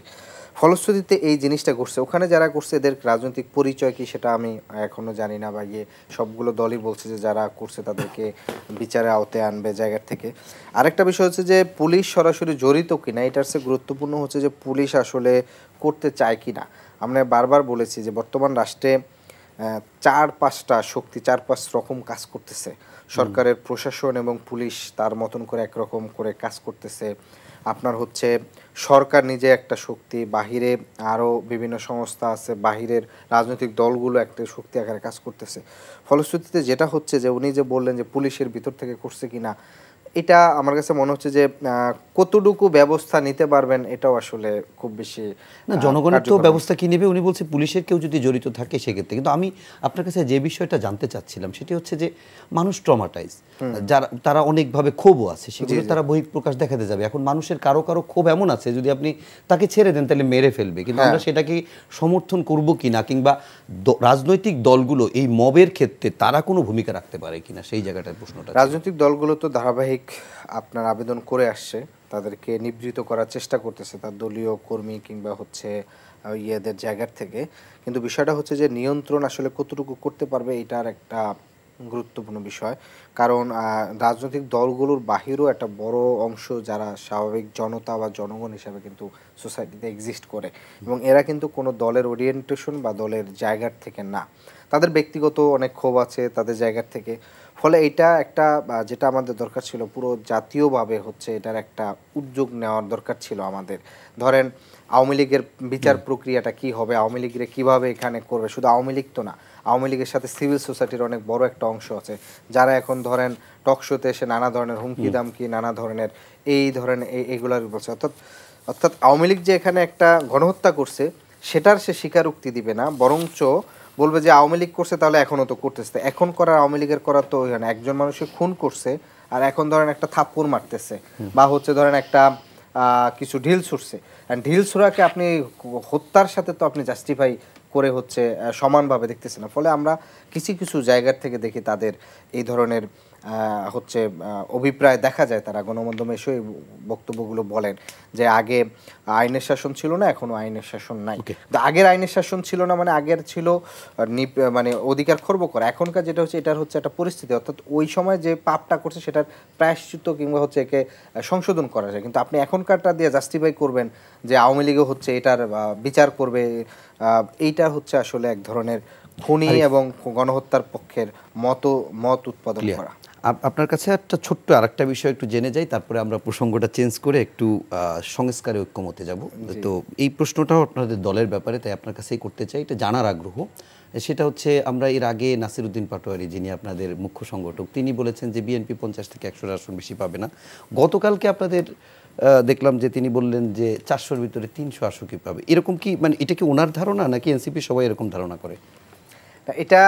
ফলশ্রুতিতে এই জিনিসটা করছে, ওখানে যারা করছে এদের রাজনৈতিক পরিচয় কি সেটা আমি এখনো জানি না, বা সবগুলো দলই বলছে যে যারা করছে তাদেরকে বিচারে আওতায় আনবে জায়গার থেকে। আরেকটা বিষয় হচ্ছে যে পুলিশ সরাসরি জড়িত কিনা, এটার চেয়ে গুরুত্বপূর্ণ হচ্ছে যে পুলিশ আসলে করতে চায় কিনা। আমরা বারবার বলেছি যে বর্তমান রাষ্ট্রে 4-5টা শক্তি 4-5 রকম কাজ করতেছে। সরকারের প্রশাসন এবং পুলিশ তার মতন করে একরকম করে কাজ করতেছে। আপনার হচ্ছে সরকার নিজে একটা শক্তি, বাহিরে আরও বিভিন্ন সংস্থা আছে, বাহিরের রাজনৈতিক দলগুলো একটা শক্তি আকারে কাজ করতেছে। ফলশ্রুতিতে যেটা হচ্ছে যে উনি যে বললেন যে পুলিশের ভিতর থেকে করছে কিনা, এটা আমার কাছে মনে হচ্ছে যে কতটুকু ব্যবস্থা নিতে পারবেন এটাও আসলে খুব বেশি না, জনগণের তো ব্যবস্থা কি নেবে, উনি বলছে পুলিশের কেউ যদি জড়িত থাকে সেক্ষেত্রে। কিন্তু আমি আপনার কাছে যে বিষয়টা জানতে চাচ্ছিলাম সেটি হচ্ছে যে মানুষ ট্রমাটাইজ, যারা তারা অনেকভাবে ক্ষোভও আছে, সেগুলো তারা বহিঃপ্রকাশ দেখাতে যাবে। এখন মানুষের কারো কারো ক্ষোভ এমন আছে যদি আপনি তাকে ছেড়ে দেন তাহলে মেরে ফেলবে, কিন্তু আমরা সেটাকে সমর্থন করব কিনা, কিংবা রাজনৈতিক দলগুলো এই মবের ক্ষেত্রে তারা কোনো ভূমিকা রাখতে পারে কিনা, সেই জায়গাটার প্রশ্নটা। রাজনৈতিক দলগুলো তো ধারাবাহিক আপনার আবেদন করে আসছে, তাদেরকে নিবৃত করার চেষ্টা করতেছে তার দলীয় কর্মী কিংবা হচ্ছে ইয়েদের জায়গার থেকে, কিন্তু বিষয়টা হচ্ছে যে নিয়ন্ত্রণ আসলে কতটুকু করতে পারবে এটার একটা গুরুত্বপূর্ণ বিষয়। কারণ রাজনৈতিক দলগুলোর বাহিরেও একটা বড় অংশ যারা স্বাভাবিক জনতা বা জনগণ হিসাবে কিন্তু সোসাইটিতে এক্সিস্ট করে এবং এরা কিন্তু কোনো দলের ওরিয়েন্টেশন বা দলের জায়গার থেকে না, তাদের ব্যক্তিগত অনেক ক্ষোভ আছে তাদের জায়গার থেকে। ফলে এটা একটা যেটা আমাদের দরকার ছিল পুরো জাতীয়ভাবে হচ্ছে এটার একটা উদ্যোগ নেওয়ার দরকার ছিল আমাদের। ধরেন আওয়ামী লীগের বিচার প্রক্রিয়াটা কি হবে, আওয়ামী লীগের কীভাবে এখানে করবে, শুধু আওয়ামী লীগ তো না, আওয়ামী লীগের সাথে সিভিল সোসাইটির অনেক বড় একটা অংশ আছে যারা এখন ধরেন টকশোতে এসে নানা ধরনের হুমকি দামকি নানা ধরনের এই ধরনের এইগুলার বলছে। অর্থাৎ আওয়ামী লীগ যে এখানে একটা গণহত্যা করছে সেটার সে স্বীকারোক্তি দিবে না, বরঞ্চ বলবে যে আওয়ামী লীগ করছে তাহলে এখনও তো করতেছে, এখন করার আওয়ামী লীগের করার তো না, একজন মানুষকে খুন করছে আর এখন ধরেন একটা থাপ্পড় মারতেছে বা হচ্ছে ধরেন একটা কিছু ঢিল ছুটছে, ঢিল ছোড়াকে আপনি হত্যার সাথে তো আপনি জাস্টিফাই করে হচ্ছে সমানভাবে দেখতেছে না। ফলে আমরা কিছু কিছু জায়গার থেকে দেখি তাদের এই ধরনের হচ্ছে অভিপ্রায় দেখা যায়, তারা গণমাধ্যমে এসে বক্তব্যগুলো বলেন যে আগে আইনের শাসন ছিল না, এখনো আইনের শাসন নাই। আগের আইনের শাসন ছিল না মানে আগের ছিল মানে অধিকার খর্ব করা, এখনকার যেটা হচ্ছে এটার হচ্ছে একটা পরিস্থিতি, অর্থাৎ ওই সময় যে পাপটা করছে সেটার প্রায়শ্চিত্ত কিংবা হচ্ছে একে সংশোধন করা যায়, কিন্তু আপনি এখনকারটা দিয়ে জাস্টিফাই করবেন যে আওয়ামী লীগও হচ্ছে এটার বিচার করবে, এইটা হচ্ছে আসলে এক ধরনের খুনি এবং গণহত্যার পক্ষের মত উৎপাদন করা। আপনার কাছে একটা ছোট্ট আরেকটা বিষয় একটু জেনে যাই, তারপরে আমরা প্রসঙ্গটা চেঞ্জ করে একটু সংস্কারে ঐক্যমতে যাব। তো এই প্রশ্নটাও আপনাদের দলের ব্যাপারে, তাই আপনার কাছেই করতে চাই, এটা জানার আগ্রহ। সেটা হচ্ছে আমরা এর আগে নাসিরউদ্দিন পাটোয়ারি যিনি আপনাদের মুখ্য সংগঠক, তিনি বলেছেন যে বিএনপি 50 থেকে 100 আসন বেশি পাবে না। গতকালকে আপনাদের দেখলাম যে তিনি বললেন যে 400-র ভিতরে 300 আসন কি পাবে, এরকম কি, মানে এটা কি ওনার ধারণা নাকি এনসিপি সবাই এরকম ধারণা করে? এটা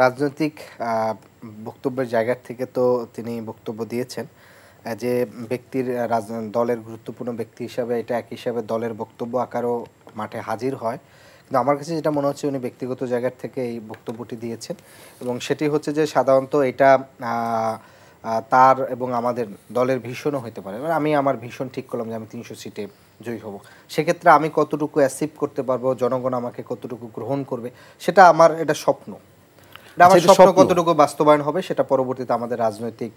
রাজনৈতিক বক্তব্যের জায়গা থেকে তো তিনি বক্তব্য দিয়েছেন যে ব্যক্তির দলের গুরুত্বপূর্ণ ব্যক্তি হিসাবে এটা এক হিসাবে দলের বক্তব্য আকারও মাঠে হাজির হয়, কিন্তু আমার কাছে যেটা মনে হচ্ছে উনি ব্যক্তিগত জায়গার থেকে এই বক্তব্যটি দিয়েছেন এবং সেটি হচ্ছে যে সাধারণত এটা তার এবং আমাদের দলের ভীষণও হতে পারে। আমি আমার ভীষণ ঠিক করলাম যে আমি 300 সিটে জয়ী হব, সেক্ষেত্রে আমি কতটুকু অ্যাচিভ করতে পারবো, জনগণ আমাকে কতটুকু গ্রহণ করবে, সেটা আমার এটা স্বপ্ন, আমার স্বপ্ন কতটুকু বাস্তবায়ন হবে সেটা পরবর্তীতে আমাদের রাজনৈতিক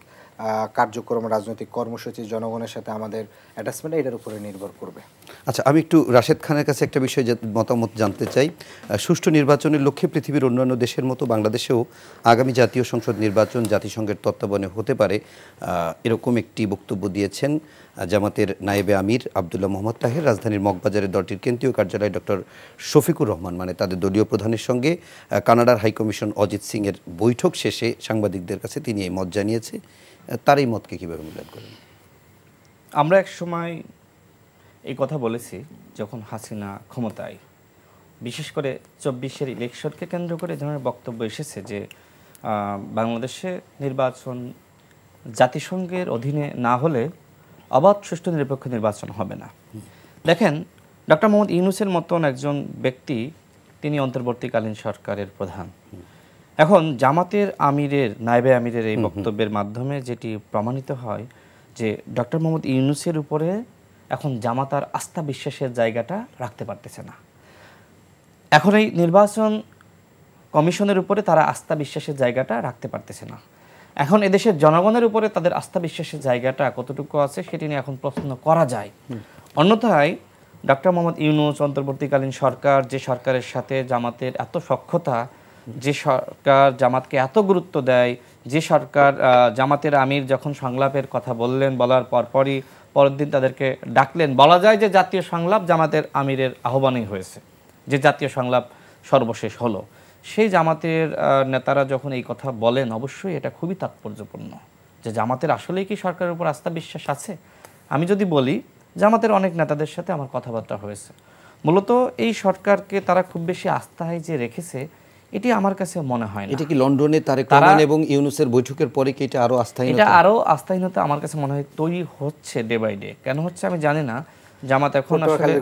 কার্যক্রম, রাজনৈতিক কর্মসূচি, জনগণের সাথে আমাদের অ্যাটাচমেন্ট এটার উপরে নির্ভর করবে। আচ্ছা, আমি একটু রাশেদ খানের কাছে একটা বিষয় মতামত জানতে চাই। সুষ্ঠু নির্বাচনের লক্ষ্যে পৃথিবীর অন্যান্য দেশের মতো বাংলাদেশেও আগামী জাতীয় সংসদ নির্বাচন জাতিসংঘের তত্ত্বাবধানে হতে পারে, এরকম একটি বক্তব্য দিয়েছেন জামাতের নায়েবে আমির আব্দুল্লাহ মোহাম্মদ তাহের। রাজধানীর মগবাজারের দলটির কেন্দ্রীয় কার্যালয়ে ডক্টর শফিকুর রহমান, মানে তাদের দলীয় প্রধানের সঙ্গে কানাডার হাইকমিশন অজিত সিং এর বৈঠক শেষে সাংবাদিকদের কাছে তিনি এই মত জানিয়েছে। তার এই মতকে কীভাবে মূল্যায়ন করেন? আমরা এক সময় এই কথা বলেছি যখন হাসিনা ক্ষমতায়, বিশেষ করে 24-এর ইলেকশনকে কেন্দ্র করে এই ধরনের বক্তব্য এসেছে যে বাংলাদেশে নির্বাচন জাতিসংঘের অধীনে না হলে অবাধ, সুষ্ঠু, নিরপেক্ষ নির্বাচন হবে না। দেখেন, ডক্টর মোহাম্মদ ইউনূসের মতন একজন ব্যক্তি, তিনি অন্তর্বর্তীকালীন সরকারের প্রধান। এখন জামাতের আমিরের, নায়েবে আমিরের এই বক্তব্যের মাধ্যমে যেটি প্রমাণিত হয় যে ডক্টর মোহাম্মদ ইউনূসের উপরে এখন জামাত আর আস্থা বিশ্বাসের জায়গাটা রাখতে পারতেছে না। এখন এই নির্বাচন কমিশনের উপরে তারা আস্থা বিশ্বাসের জায়গাটা রাখতে পারতেছে না। এখন এদেশের জনগণের উপরে তাদের আস্থা বিশ্বাসের জায়গাটা কতটুকু আছে সেটি নিয়ে এখন প্রশ্ন করা যায়। অন্যথায় ডক্টর মোহাম্মদ ইউনূস, অন্তর্বর্তীকালীন সরকার, যে সরকারের সাথে জামাতের এত সখ্যতা, যে সরকার জামাতকে এত গুরুত্ব দেয়, যে সরকার জামাতের আমির যখন সংলাপের কথা বললেন, বলার পরপরই পরের দিন তাদেরকে ডাকলেন, বলা যায় যে জাতীয় সংলাপ জামাতের আমিরের আহ্বানেই হয়েছে, যে জাতীয় সংলাপ সর্বশেষ হলো। সেই জামাতের নেতারা যখন এই কথা বলেন, অবশ্যই এটা খুবই তাৎপর্যপূর্ণ যে জামাতের আসলেই কি সরকারের উপর আস্থা বিশ্বাস আছে। আমি যদি বলি, জামাতের অনেক নেতাদের সাথে আমার কথাবার্তা হয়েছে, মূলত এই সরকারকে তারা খুব বেশি আস্থায় যে রেখেছে, এটি আমার কাছে মনে হয় না। এটা কি লন্ডনে তারেক রহমান এবং ইউনূসের বৈঠকের পরে কি এটা আরো আস্থাহীনতা? এটা আরো আস্থাহীনতা আমার কাছে মনে হয় তৈরি হচ্ছে ডে বাই ডে। কেন হচ্ছে আমি জানি না। জামাত এখন আসলে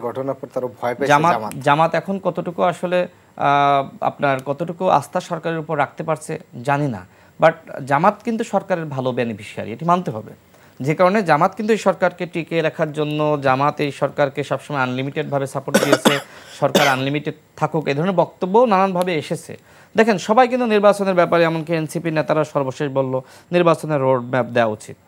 জামাত এখন কতটুকু আসলে আপনার কতটুকু আস্থা সরকারের উপর রাখতে পারছে জানি না, বাট জামাত কিন্তু সরকারের ভালো বেনিফিশিয়ারি, এটি মানতে হবে। যে কারণে জামাত কিন্তু এই সরকারকে টিকিয়ে রাখার জন্য জামাত এই সরকারকে সবসময় আনলিমিটেডভাবে সাপোর্ট দিয়েছে, সরকার আনলিমিটেড থাকুক, এই ধরনের বক্তব্য নানানভাবে এসেছে। দেখেন, সবাই কিন্তু নির্বাচনের ব্যাপারে, এমনকি এনসিপি নেতারা সর্বশেষ বলল নির্বাচনের রোড ম্যাপ দেওয়া উচিত,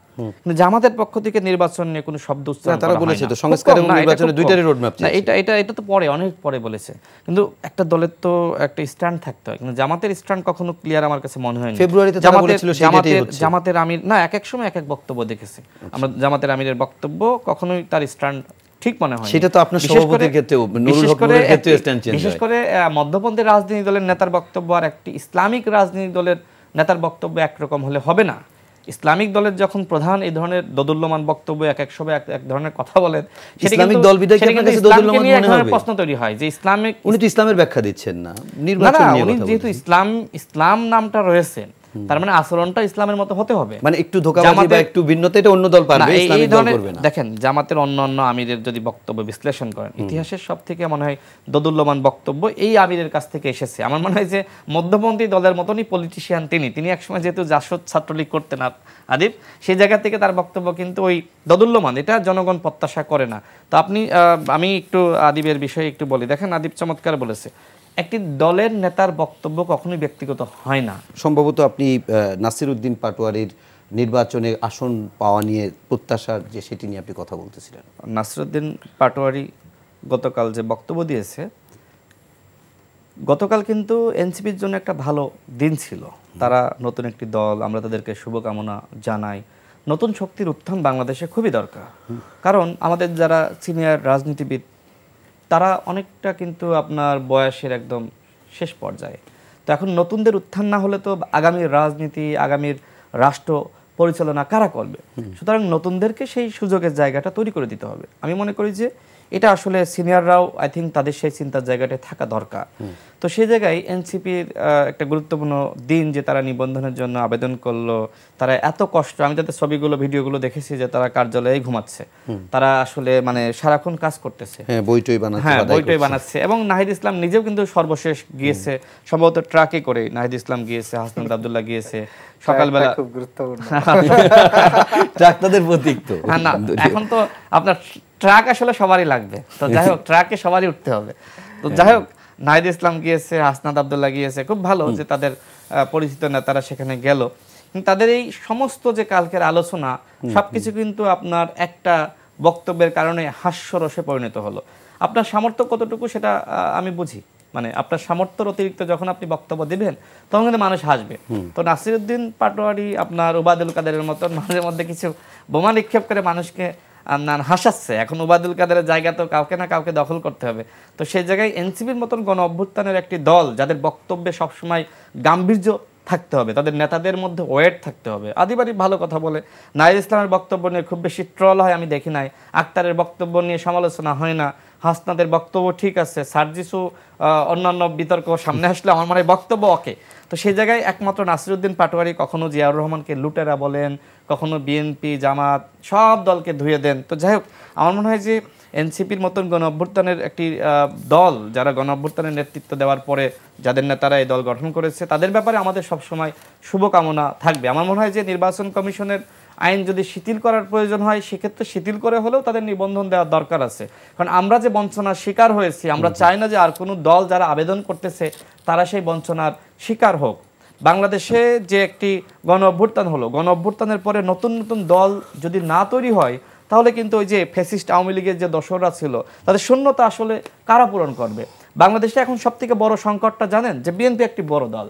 কিন্তু জামাতের পক্ষ থেকে নির্বাচন নিয়ে কোনো শব্দ উচ্চারণ তারা বলেছে তো সংস্কার এবং নির্বাচনের দুইটারই রোড ম্যাপ। না, এটা তো পরে, অনেক পরে বলেছে, কিন্তু একটা দলের তো একটা স্ট্যান্ড থাকতে হয়, কিন্তু জামাতের স্ট্যান্ড কখনো ক্লিয়ার আমার কাছে মনে হয়নি। ফেব্রুয়ারিতে তারা বলেছিল সেটাই হচ্ছে। জামাতের আমির না, এক এক সময় এক এক বক্তব্য দেখেছি আমরা, জামাতের আমিরের বক্তব্য কখনোই তার স্ট্যান্ড ঠিক মনে হয়। সেটা তো আপনার সভাপতির ক্ষেত্রেও, নুরুল হক নুরের ক্ষেত্রেও স্ট্যান্ড চেঞ্জ হয়। বিশেষ করে মধ্যপন্থী রাজনৈতিক দলের নেতার বক্তব্য আর একটি ইসলামিক রাজনৈতিক দলের নেতার বক্তব্য একরকম হলে হবে না। ইসলামিক দলের যখন প্রধান এই ধরনের দোদুল্যমান বক্তব্য এক এক সময় এক ধরনের কথা বলেন, ইসলামিক দল বিধায়ক আপনার কাছে দোদুল্যমান মনে হবে? প্রশ্ন তৈরি হয় যে ইসলামিক, উনি তো ইসলামের ব্যাখ্যা দিচ্ছেন না, নির্বাচন নিয়ে উনি যেহেতু ইসলাম নামটা রয়েছে, তার মানে আচরণটা ইসলামের মতো হতে হবে। মানে একটু ধোঁকাবাজি বা একটু ভিন্নতা এটা অন্য দল পারবে, ইসলামিক দল করবে না। দেখেন, জামাতের অন্যান্য আমিরের যদি বক্তব্য বিশ্লেষণ করেন, ইতিহাসের সবথেকে মনে হয় দোদুল্যমান বক্তব্য এই আমিরের কাছ থেকে এসেছে। আমার মনে হয় যে মধ্যপন্থী দলের মতনই পলিটিশিয়ান তিনি একসময় যেহেতু জাসদ ছাত্রলীগ করতেন আদিব, সেই জায়গা থেকে তার বক্তব্য কিন্তু ওই দোদুল্যমান, এটা জনগণ প্রত্যাশা করে না। তো আমি একটু আদিবের বিষয়ে একটু বলি। দেখেন, আদিব চমৎকার বলেছে, একটি দলের নেতার বক্তব্য কখনোই ব্যক্তিগত হয় না। সম্ভবত আপনি নাসিরউদ্দিন পাটোয়ারির নির্বাচনে আসন পাওয়া নিয়ে প্রত্যাশার যে সেটি নিয়ে আপনি কথা বলতেছিলেন। নাসিরউদ্দিন পাটোয়ারি গতকাল যে বক্তব্য দিয়েছে, গতকাল কিন্তু এনসিপির জন্য একটা ভালো দিন ছিল। তারা নতুন একটি দল, আমরা তাদেরকে শুভকামনা জানাই। নতুন শক্তির উত্থান বাংলাদেশে খুবই দরকার, কারণ আমাদের যারা সিনিয়র রাজনীতিবিদ তারা অনেকটা কিন্তু আপনার বয়সের একদম শেষ পর্যায়ে। তো এখন নতুনদের উত্থান না হলে তো আগামীর রাজনীতি, আগামীর রাষ্ট্র পরিচালনা কারা করবে? সুতরাং নতুনদেরকে সেই সুযোগের জায়গাটা তৈরি করে দিতে হবে। আমি মনে করি যে এটা আসলে সিনিয়ররাও আই থিঙ্ক তাদের সেই চিন্তার জায়গাটায় থাকা দরকার। তো সেই জায়গায় এনসিপির একটা গুরুত্বপূর্ণ দিন যে তারা নিবন্ধনের জন্য আবেদন করলো, তারা এত কষ্ট, আমি তাদের ছবিগুলো ভিডিওগুলো দেখেছি যে তারা কার্যালয়ে ঘুমাচ্ছে, তারা আসলে মানে সারাক্ষণ কাজ করতেছে, বইটই বানাচ্ছে। এবং নাহিদ ইসলাম নিজেও কিন্তু সর্বশেষ গিয়েছে, সম্ভবত ট্রাকে করে নাহিদ ইসলাম গিয়েছে, হাসনাত আব্দুল্লাহ গিয়েছে সকালবেলা। খুব গুরুত্বপূর্ণ ট্রাক তাদের প্রতীক তো। না, এখন তো আপনার ট্রাক আসলে সবারই লাগবে, তো যাই হোক ট্রাকে সবারই উঠতে হবে। তো যাই হোক, নাহিদ ইসলাম গিয়েছে, হাসনাত আব্দুল্লাহ গিয়েছে, খুব ভালো যে তাদের পরিচিত নেতারা সেখানে গেল। তাদের এই সমস্ত যে কালকের আলোচনা সবকিছু কিন্তু আপনার একটা বক্তব্যের কারণে হাস্যরসে পরিণত হলো। আপনার সামর্থ্য কতটুকু সেটা আমি বুঝি, মানে আপনার সামর্থ্যের অতিরিক্ত যখন আপনি বক্তব্য দিবেন তখন কিন্তু মানুষ হাসবে। তো নাসিরউদ্দিন পাটোয়ারি আপনার ওবায়দুল কাদেরের মতন মাঝে মধ্যে কিছু বোমা নিক্ষেপ করে মানুষকে হাসাচ্ছে। এখন ওবায়দুল কাদেরের জায়গা তো কাউকে না কাউকে দখল করতে হবে। তো সেই জায়গায় এনসিপির মতন গণ অভ্যুত্থানের একটি দল যাদের বক্তব্যে সবসময় গাম্ভীর্য থাকতে হবে, তাদের নেতাদের মধ্যে ওয়েট থাকতে হবে। আদিবাড়ি ভালো কথা বলে, নাহিদ ইসলামের বক্তব্য নিয়ে খুব বেশি ট্রল হয় আমি দেখি নাই, আক্তারের বক্তব্য নিয়ে সমালোচনা হয় না, হাসনাদের বক্তব্য ঠিক আছে, সার্জিসও অন্যান্য বিতর্ক সামনে আসলে আমার মনে হয় বক্তব্য ওকে। তো সেই জায়গায় একমাত্র নাসিরউদ্দিন পাটোয়ারি কখনো জিয়াউর রহমানকে লুটেরা বলেন, কখনো বিএনপি জামাত সব দলকে ধুয়ে দেন। তো যাই হোক, আমার মনে হয় যে এনসিপির মতন গণ অভ্যুত্থানের একটি দল, যারা গণ অভ্যুত্থানের নেতৃত্ব দেওয়ার পরে যাদের নেতারা এই দল গঠন করেছে, তাদের ব্যাপারে আমাদের সবসময় শুভকামনা থাকবে। আমার মনে হয় যে নির্বাচন কমিশনের আইন যদি শিথিল করার প্রয়োজন হয় সেক্ষেত্রে শিথিল করে হলেও তাদের নিবন্ধন দেওয়ার দরকার আছে। কারণ আমরা যে বঞ্চনার শিকার হয়েছি, আমরা চাই না যে আর কোনো দল যারা আবেদন করতেছে তারা সেই বঞ্চনার শিকার হোক। বাংলাদেশে যে একটি গণ অভ্যুত্থান হলো, গণ অভ্যুত্থানের পরে নতুন নতুন দল যদি না তৈরি হয় তাহলে কিন্তু ওই যে ফ্যাসিস্ট আওয়ামী লীগের যে দোসররা ছিল তাদের শূন্যতা আসলে কারা পূরণ করবে? বাংলাদেশে এখন সবথেকে বড় সংকটটা জানেন যে বিএনপি একটি বড় দল,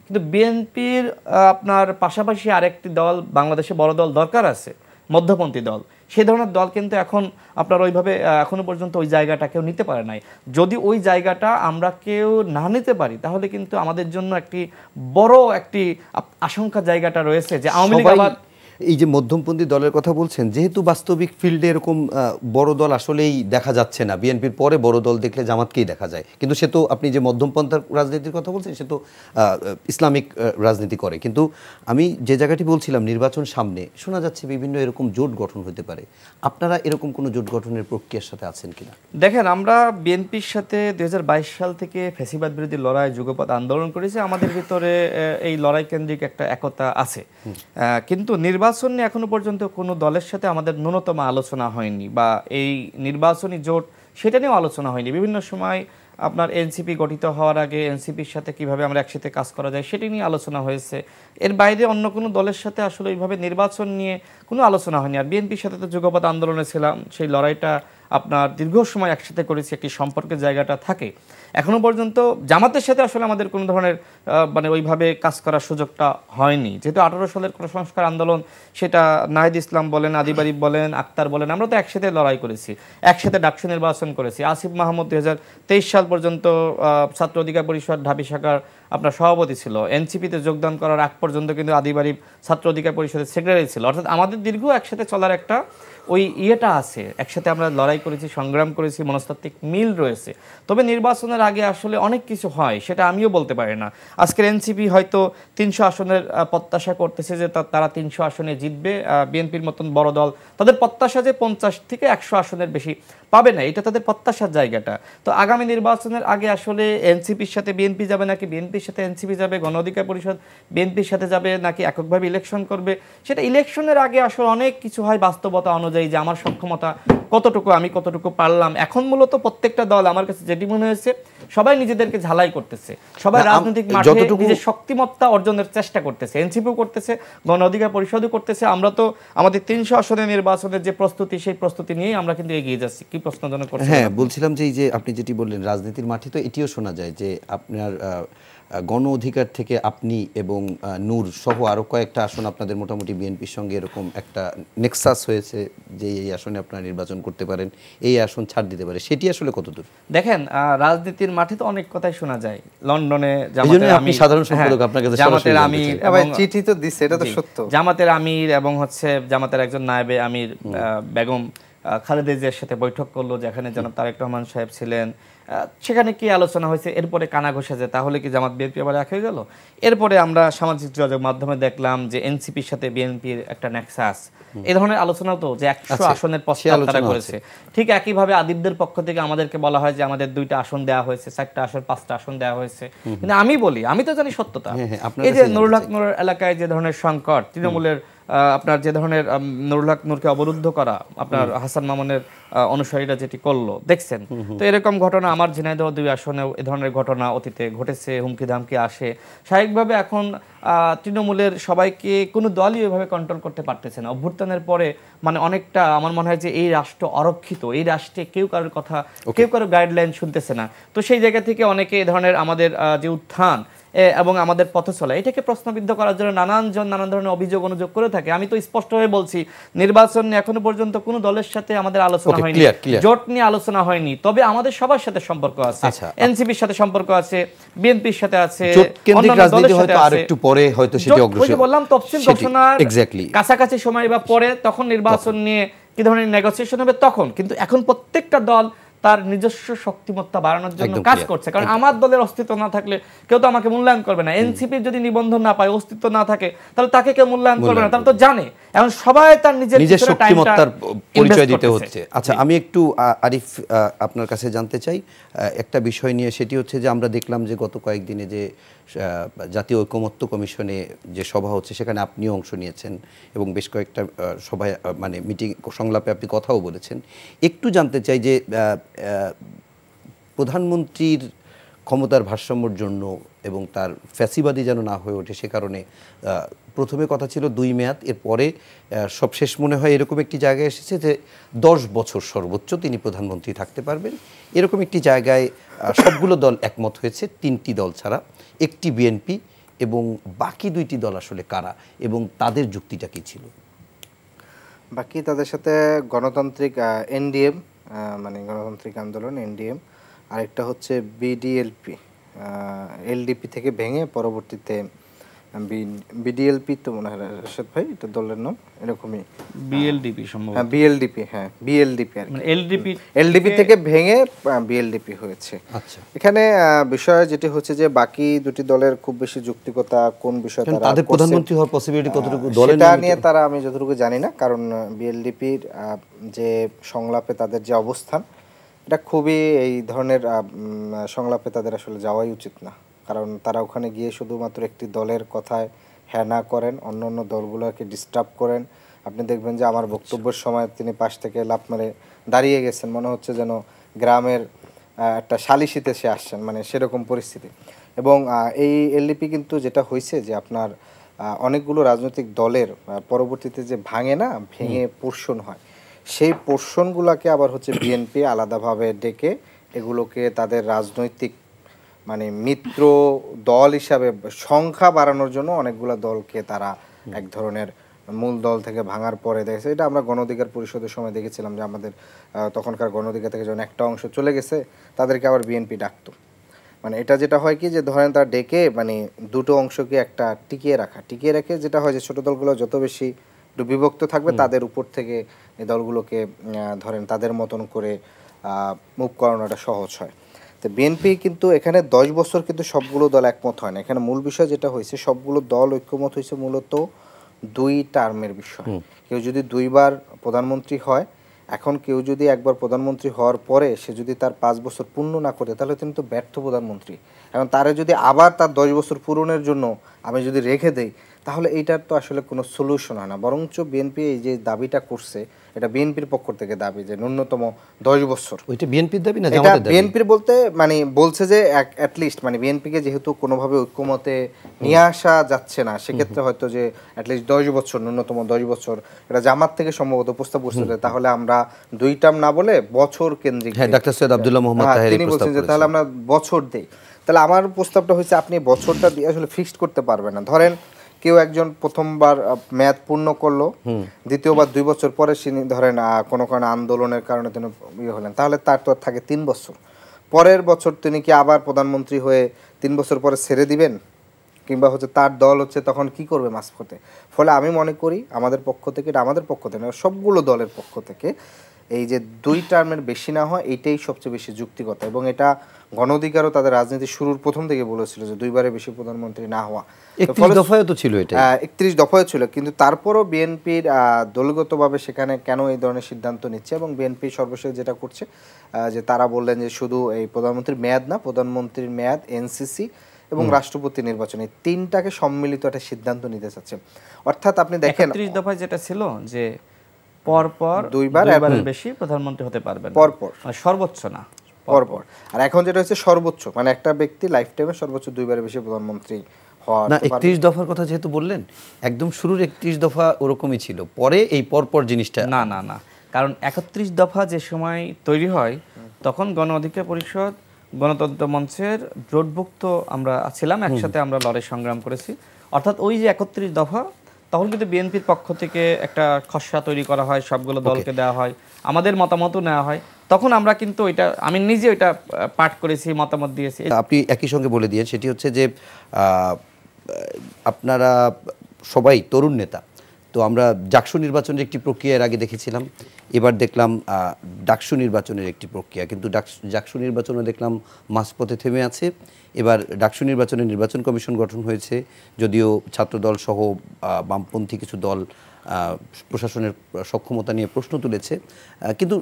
কিন্তু বিএনপির আপনার পাশাপাশি আরেকটি দল বাংলাদেশে বড় দল দরকার আছে, মধ্যপন্থী দল। সেই ধরনের দল কিন্তু এখন আপনার ওইভাবে এখনো পর্যন্ত ওই জায়গাটা কেউ নিতে পারে নাই। যদি ওই জায়গাটা আমরা কেউ না নিতে পারি তাহলে কিন্তু আমাদের জন্য একটি বড় একটি আশঙ্কা জায়গাটা রয়েছে যে আওয়ামী লীগ আবার এই যে মধ্যমপন্থী দলের কথা বলছেন, যেহেতু বাস্তবিক ফিল্ডে এরকম বড় দল আসলেই দেখা যাচ্ছে না, বিএনপির পরে বড় দল দেখলে জামাতকেই দেখা যায়, কিন্তু সে তো আপনি যে মধ্যমপন্থার রাজনীতির কথা বলছেন সে তো ইসলামিক রাজনীতি করে। কিন্তু আমি যে জায়গাটি বলছিলাম, নির্বাচন সামনে, শোনা যাচ্ছে বিভিন্ন এরকম জোট গঠন হতে পারে। আপনারা এরকম কোনো জোট গঠনের প্রক্রিয়ার সাথে আছেন কিনা? দেখেন, আমরা বিএনপির সাথে 2022 সাল থেকে ফ্যাসিবাদ বিরোধী লড়াই যুগপৎ আন্দোলন করেছি, আমাদের ভিতরে এই লড়াই কেন্দ্রিক একটা একতা আছে। কিন্তু নির্বাচন নিয়ে এখনো পর্যন্ত কোনো দলের সাথে আমাদের ন্যূনতম আলোচনা হয়নি, বা এই নির্বাচনী জোট সেটা নিয়েও আলোচনা হয়নি। বিভিন্ন সময় আপনার এনসিপি গঠিত হওয়ার আগে এনসিপির সাথে কিভাবে আমরা একসাথে কাজ করা যায় সেটি নিয়ে আলোচনা হয়েছে। এর বাইরে অন্য কোনো দলের সাথে আসলে ওইভাবে নির্বাচন নিয়ে কোনো আলোচনা হয়নি। আর বিএনপির সাথে তো যুগপৎ আন্দোলনে ছিলাম, সেই লড়াইটা আপনার দীর্ঘ সময় একসাথে করেছি, একটি সম্পর্কের জায়গাটা থাকে। এখনো পর্যন্ত জামাতের সাথে আসলে আমাদের কোনো ধরনের মানে ওইভাবে কাজ করার সুযোগটা হয়নি, যেহেতু 18 সালের সংস্কার আন্দোলন, সেটা নাহিদ ইসলাম বলেন, আদিবাড়ি বলেন, আক্তার বলেন, আমরা তো একসাথে লড়াই করেছি, একসাথে ডাকসু নির্বাচন করেছি। আসিফ মাহমুদ 2023 সাল পর্যন্ত ছাত্র অধিকার পরিষদ ঢাবি শাখার আপনার সভাপতি ছিল, এনসিপিতে যোগদান করার আগ পর্যন্ত কিন্তু আদিবাড়ি ছাত্র অধিকার পরিষদের সেক্রেটারি ছিল। অর্থাৎ আমাদের দীর্ঘ একসাথে চলার একটা ওই ইয়েটা আছে, একসাথে আমরা লড়াই করেছি, সংগ্রাম করেছি, মনস্তাত্ত্বিক মিল রয়েছে। তবে নির্বাচনের আগে আসলে অনেক কিছু হয়, সেটা আমিও বলতে পারি না। আজকের এনসিপি হয়তো 300 আসনের প্রত্যাশা করতেছে যে তারা 300 আসনে জিতবে, বিএনপির মতন বড় দল তাদের প্রত্যাশা যে 50 থেকে 100 আসনের বেশি পাবে না, এটা তাদের প্রত্যাশার জায়গাটা। তো আগামী নির্বাচনের আগে আসলে এনসিপির সাথে বিএনপি যাবে নাকি বিএনপির সাথে এনসিপি যাবে, গণ অধিকার পরিষদ বিএনপির সাথে যাবে নাকি এককভাবে ইলেকশন করবে, সেটা ইলেকশনের আগে আসলে অনেক কিছু হয় বাস্তবতা অনুযায়ী, যে আমার সক্ষমতা কতটুকু, আমি কতটুকু পারলাম। এখন মূলত প্রত্যেকটা দল আমার কাছে যেটি মনে হয়েছে সবাই নিজেদেরকে ঝালাই করতেছে, সবাই রাজনৈতিক মাঠে নিজের শক্তিমত্তা অর্জনের চেষ্টা করতেছে, এনসিপিও করতেছে, গণ অধিকার পরিষদও করতেছে। আমরা তো আমাদের 300 আসনের নির্বাচনের যে প্রস্তুতি, সেই প্রস্তুতি নিয়েই আমরা কিন্তু এগিয়ে যাচ্ছি। কি প্রশ্নজনক করছেন? হ্যাঁ, বলছিলাম যে এই যে আপনি যেটি বললেন রাজনীতির মাঠে, তো এটিও শোনা যায় যে আপনার গণ অধিকার থেকে আপনি এবং নূর সহ আরও কয়েকটা আসন আপনাদের মোটামুটি বিএনপির সঙ্গে এরকম একটা নেক্সাস হয়েছে যে এই আসনে আপনারা নির্বাচন করতে পারেন, এই আসন ছাড় দিতে পারে, সেটি আসলে কতদূর? দেখেন, রাজনীতির মাঠে তো অনেক কথাই শোনা যায়। লন্ডনে আপনি সাধারণ সম্পাদক, আপনার কাছে জামাতের আমির, চিঠি তো দিচ্ছে, এটা তো সত্য, জামাতের আমির এবং হচ্ছে জামাতের একজন নায়েবে আমির বেগম খালেদা জিয়ার সাথে বৈঠক করলো, যেখানে জনাব তারেক রহমান সাহেব ছিলেন। সেখানে কি আলোচনা হয়েছে, এরপরে কানা ঘষা যায় তাহলে কি জামাত বিএনপি আবার এক হয়ে গেল? এরপরে আমরা সামাজিক যোগাযোগ মাধ্যমে দেখলাম যে এনসিপির সাথে বিএনপির একটা নেক্সাস, এই ধরনের আলোচনা তো যে 100 আসনের প্রস্তাব তারা করেছে। ঠিক একইভাবে আদিবদের পক্ষ থেকে আমাদেরকে বলা হয় যে আমাদের 2টা আসন দেওয়া হয়েছে, 4টা আসন, 5টা আসন দেওয়া হয়েছে। কিন্তু আমি বলি, আমি তো জানি সত্যতা। এই যে নুরুল হক নূরের এলাকায় যে ধরনের সংকট, তৃণমূলের আপনার যে ধরনের নুরুল হক নূরকে অবরুদ্ধ করা, আপনার হাসান মামুনের অনুসারীরা যেটি করলো দেখছেন, তো এরকম ঘটনা আমার ঝিনাইদহ 2 আসনেও এ ধরনের ঘটনা অতীতে ঘটেছে, হুমকি ধামকি আসে। স্বাভাবিকভাবে এখন তৃণমূলের সবাইকে কোনো দলই ওইভাবে কন্ট্রোল করতে পারতেছে না। অভ্যুত্থানের পরে মানে অনেকটা আমার মনে হয় যে এই রাষ্ট্র অরক্ষিত, এই রাষ্ট্রে কেউ কারোর কথা, কেউ কারোর গাইডলাইন শুনতেছে না। তো সেই জায়গা থেকে অনেকে এই ধরনের আমাদের যে উত্থান এবং আমাদের পথ চলা এটাকে প্রশ্নবিদ্ধ করার জন্য নানানজন নানান ধরনের অভিযোগ অনুযোগ করে থাকে। আমি তো স্পষ্টভাবে বলছি, নির্বাচন নিয়ে এখনো পর্যন্ত কোনো দলের সাথে আমাদের আলোচনা হয়নি, জোট নিয়ে আলোচনা হয়নি, তবে আমাদের সবার সাথে সম্পর্ক আছে। এনসিপির সাথে সম্পর্ক আছে, বিএনপির সাথে আছে, অন্যান্য দলের সাথে আছে। আরেকটু পরে হয়তো সেটা অগ্রসর, বললাম তফসিল ঘোষণার কাছাকাছি সময় বা পরে তখন নির্বাচন নিয়ে কি ধরনের নেগোসিয়েশন হবে তখন। কিন্তু এখন প্রত্যেকটা দল তার নিজস্ব শক্তিমত্তা বাড়ানোর জন্য কাজ করছে, কারণ আমার দলের অস্তিত্ব না থাকলে কেউ তো আমাকে মূল্যায়ন করবে না। এনসিপির যদি নিবন্ধন না পায়, অস্তিত্ব না থাকে, তাহলে তাকে কেউ মূল্যায়ন করবে না। তাহলে তো জানে এখন সবাই তার নিজের শক্তিমত্তার পরিচয় দিতে হচ্ছে। আচ্ছা, আমি একটু আরিফ আপনার কাছে জানতে চাই একটা বিষয় নিয়ে, সেটি হচ্ছে যে আমরা দেখলাম যে গত কয়েকদিনে যে জাতীয় ঐকমত্য কমিশনে যে সভা হচ্ছে সেখানে আপনিও অংশ নিয়েছেন এবং বেশ কয়েকটা সভায় মানে মিটিং সংলাপে আপনি কথাও বলেছেন। একটু জানতে চাই যে প্রধানমন্ত্রীর ক্ষমতার ভারসাম্যর জন্য এবং তার ফ্যাসিবাদী যেন না হয়ে ওঠে, সে কারণে প্রথমে কথা ছিল 2 মেয়াদ, এরপরে সবশেষ মনে হয় এরকম একটি জায়গায় এসেছে যে 10 বছর সর্বোচ্চ তিনি প্রধানমন্ত্রী থাকতে পারবেন। এরকম একটি জায়গায় সবগুলো দল একমত হয়েছে, 3টি দল ছাড়া, একটি বিএনপি, এবং বাকি 2টি দল আসলে কারা এবং তাদের যুক্তিটা কি ছিল? বাকি তাদের সাথে গণতান্ত্রিক এনডিএম, মানে গণতান্ত্রিক আন্দোলন এনডিএম, আরেকটা হচ্ছে বিডিএলপি, এলডিপি থেকে ভেঙে পরবর্তীতে বিডিএলপি, তো মনে হয় রাশেদ ভাই এটা দলের নাম এরকমই, বিএলডিপি সম্ভবত। হ্যাঁ বিএলডিপি, হ্যাঁ বিএলডিপি আর মানে এলডিপি থেকে ভেঙে বিএলডিপি হয়েছে। আচ্ছা, এখানে বিষয় যেটি হচ্ছে যে বাকি 2টি দলের খুব বেশি যৌক্তিকতা কোন বিষয়, তাদের প্রধানমন্ত্রী হওয়ার পসিবিলিটি কতটুকু দলের সেটা নিয়ে তারা আমি যতটুকু জানি না, কারণ বিএলডিপির যে সংলাপে তাদের যে অবস্থান, এটা খুবই এই ধরনের সংলাপে তাদের আসলে যাওয়াই উচিত না। কারণ তারা ওখানে গিয়ে শুধুমাত্র একটি দলের কথায় হ্যাঁ না করেন, অন্য অন্য দলগুলোকে ডিস্টার্ব করেন। আপনি দেখবেন যে আমার বক্তব্যের সময় তিনি পাশ থেকে লাফ মেরে দাঁড়িয়ে গেছেন, মনে হচ্ছে যেন গ্রামের একটা সালিশিতে সে আসছেন, মানে সেরকম পরিস্থিতি। এবং এই এলডিপি কিন্তু যেটা হয়েছে যে আপনার অনেকগুলো রাজনৈতিক দলের পরবর্তীতে যে ভাঙে না, ভেঙে পোর্শন হয়, সেই পোর্শনগুলোকে আবার হচ্ছে বিএনপি আলাদাভাবে ডেকে এগুলোকে তাদের রাজনৈতিক মানে মিত্র দল হিসাবে সংখ্যা বাড়ানোর জন্য অনেকগুলো দলকে তারা এক ধরনের মূল দল থেকে ভাঙার পরে দেখেছে। এটা আমরা গণ অধিকার পরিষদের সময় দেখেছিলাম যে আমাদের তখনকার গণ অধিকার থেকে যখন একটা অংশ চলে গেছে তাদেরকে আবার বিএনপি ডাকতো। মানে এটা যেটা হয় কি যে ধরেন তার ডেকে মানে দুটো অংশকে একটা টিকিয়ে রেখে যেটা হয় যে ছোট দলগুলো যত বেশি একটু বিভক্ত থাকবে তাদের উপর থেকে এই দলগুলোকে ধরেন তাদের মতন করে মুভ করানোটা সহজ হয়। তো বিএনপি কিন্তু এখানে 10 বছর কিন্তু সবগুলো দল একমত হয় না। এখানে মূল বিষয় যেটা হয়েছে সবগুলো দল ঐক্যমত হয়েছে মূলত 2 টার্মের বিষয়। কেউ যদি 2 বার প্রধানমন্ত্রী হয়, এখন কেউ যদি একবার প্রধানমন্ত্রী হওয়ার পরে সে যদি তার 5 বছর পূর্ণ না করে তাহলে তিনি তো ব্যর্থ প্রধানমন্ত্রী। এখন তারে যদি আবার তার 10 বছর পূরণের জন্য আমি যদি রেখে দেই তাহলে এইটার তো আসলে কোনো সলিউশন হয় না। বরঞ্চ বিএনপি এই যে দাবিটা করছে এটা বিএনপির পক্ষ থেকে দাবি যে ন্যূনতম 10 বছর। ওইটা বিএনপির দাবি না জামাতের দাবি? বিএনপির বলতে মানে বলছে যে অ্যাট লিস্ট মানে বিএনপিকে যেহেতু কোনোভাবে ঐক্যমতে নিয়ে আসা যাচ্ছে না, সেক্ষেত্রে হয়তো যে অ্যাট লিস্ট 10 বছর, ন্যূনতম 10 বছর, এটা জামাত থেকে সম্ভবত প্রস্তাব করছিল তাহলে আমরা 2 টার্ম না বলে বছর কেন্দ্রিক। হ্যাঁ, ডাক্তার সৈয়দ আব্দুল্লাহ মোহাম্মদ তাহের তিনি বলছেন যে তাহলে আমরা বছর দেই। তাহলে আমার প্রস্তাবটা হচ্ছে আপনি বছরটা দিয়ে আসলে ফিক্সড করতে পারবেন না। ধরেন কেউ একজন প্রথমবার মেয়াদ পূর্ণ করলো, দ্বিতীয়বার 2 বছর পরে তিনি ধরেন কোনো কারণে আন্দোলনের কারণে তিনি ইয়ে হলেন, তাহলে তার তো থাকে 3 বছর। পরের বছর তিনি কি আবার প্রধানমন্ত্রী হয়ে 3 বছর পরে ছেড়ে দিবেন, কিংবা হচ্ছে তার দল হচ্ছে তখন কি করবে মাঝপথে? ফলে আমি মনে করি আমাদের পক্ষ থেকে, এটা আমাদের পক্ষ থেকে না সবগুলো দলের পক্ষ থেকে, এই যে 2 টার্মের বেশি না হয় এইটাই সবচেয়ে বেশি যুক্তিগত। এবং এটা গণ অধিকারও তাদের রাজনীতি শুরুর প্রথম থেকে বলেছিল যে 2 বারের বেশি প্রধানমন্ত্রী না হওয়া। 31 দফায় তো ছিল এটা, 31 দফায় ছিল, কিন্তু তারপরও বিএনপির দলগতভাবে সেখানে কেন এই ধরনের সিদ্ধান্ত নিচ্ছে, এবং বিএনপি সর্বশেষ যেটা করছে যে তারা বললেন যে শুধু এই প্রধানমন্ত্রীর মেয়াদ না, প্রধানমন্ত্রীর মেয়াদ, এনসিসি এবং রাষ্ট্রপতি নির্বাচন, এই তিনটাকে সম্মিলিত একটা সিদ্ধান্ত নিতে চাচ্ছে। অর্থাৎ আপনি দেখেন 31 দফায় যেটা ছিল যে পরপর দুইবারের বেশি প্রধানমন্ত্রী হতে পারবেন পরপর, মানে সর্বোচ্চ না পরপর। আর এখন যেটা হচ্ছে সর্বোচ্চ, মানে একটা ব্যক্তি লাইফ টাইমে সর্বোচ্চ দুইবারের বেশি প্রধানমন্ত্রী হওয়ার। না 31 দফার কথা যেহেতু বললেন, একদম শুরুর 31 দফা ওরকমই ছিল, পরে এই পরপর জিনিসটা না না না, কারণ 31 দফা যে সময় তৈরি হয় তখন গণ অধিকার পরিষদ, গণতন্ত্র মঞ্চের জোটভুক্ত আমরা ছিলাম, একসাথে আমরা লড়াই সংগ্রাম করেছি। অর্থাৎ ওই যে 31 দফা, তখন কিন্তু বিএনপির পক্ষ থেকে একটা খসড়া তৈরি করা হয়, সবগুলো দলকে দেওয়া হয়, আমাদের মতামতও নেওয়া হয়। তখন আমরা কিন্তু এটা, আমি নিজে ওইটা পাঠ করেছি, মতামত দিয়েছি। আপনি একই সঙ্গে বলে দিয়ে, সেটি হচ্ছে যে আপনারা সবাই তরুণ নেতা, তো আমরা জাকসু নির্বাচনের একটি প্রক্রিয়া এর আগে দেখেছিলাম, এবার দেখলাম ডাকসু নির্বাচনের একটি প্রক্রিয়া, কিন্তু জাকসু নির্বাচনে দেখলাম মাঝপথে থেমে আছে। এবার ডাকসু নির্বাচনে নির্বাচন কমিশন গঠন হয়েছে, যদিও ছাত্রদল সহ বামপন্থী কিছু দল প্রশাসনের সক্ষমতা নিয়ে প্রশ্ন তুলেছে, কিন্তু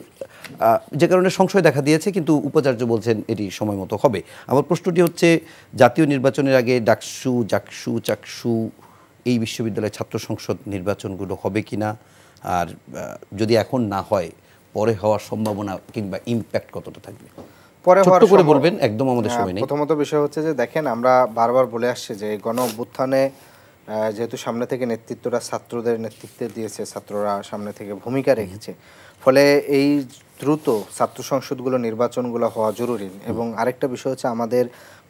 যে কারণে সংশয় দেখা দিয়েছে, কিন্তু উপাচার্য বলছেন এটি সময় মতো হবে। আমার প্রশ্নটি হচ্ছে, জাতীয় নির্বাচনের আগে ডাকসু, জাকসু, চাকসু, এই বিশ্ববিদ্যালয়ের ছাত্র সংসদ নির্বাচনগুলো হবে কিনা, আর যদি এখন না হয় পরে হওয়ার সম্ভাবনা কিংবা ইমপ্যাক্ট কতটা থাকবে? পরে ছোট্ট করে বলবেন, একদম আমাদের সময় নেই। প্রথমত বিষয় হচ্ছে যে দেখেন, আমরা বারবার বলে আসছি যে গণ অভ্যুত্থানে যেহেতু সামনে থেকে নেতৃত্বটা ছাত্রদের নেতৃত্বে দিয়েছে, ছাত্ররা সামনে থেকে ভূমিকা রেখেছে, ফলে এই দ্রুত ছাত্র সংসদগুলো নির্বাচনগুলো হওয়া জরুরি। এবং আরেকটা বিষয় হচ্ছে, আমাদের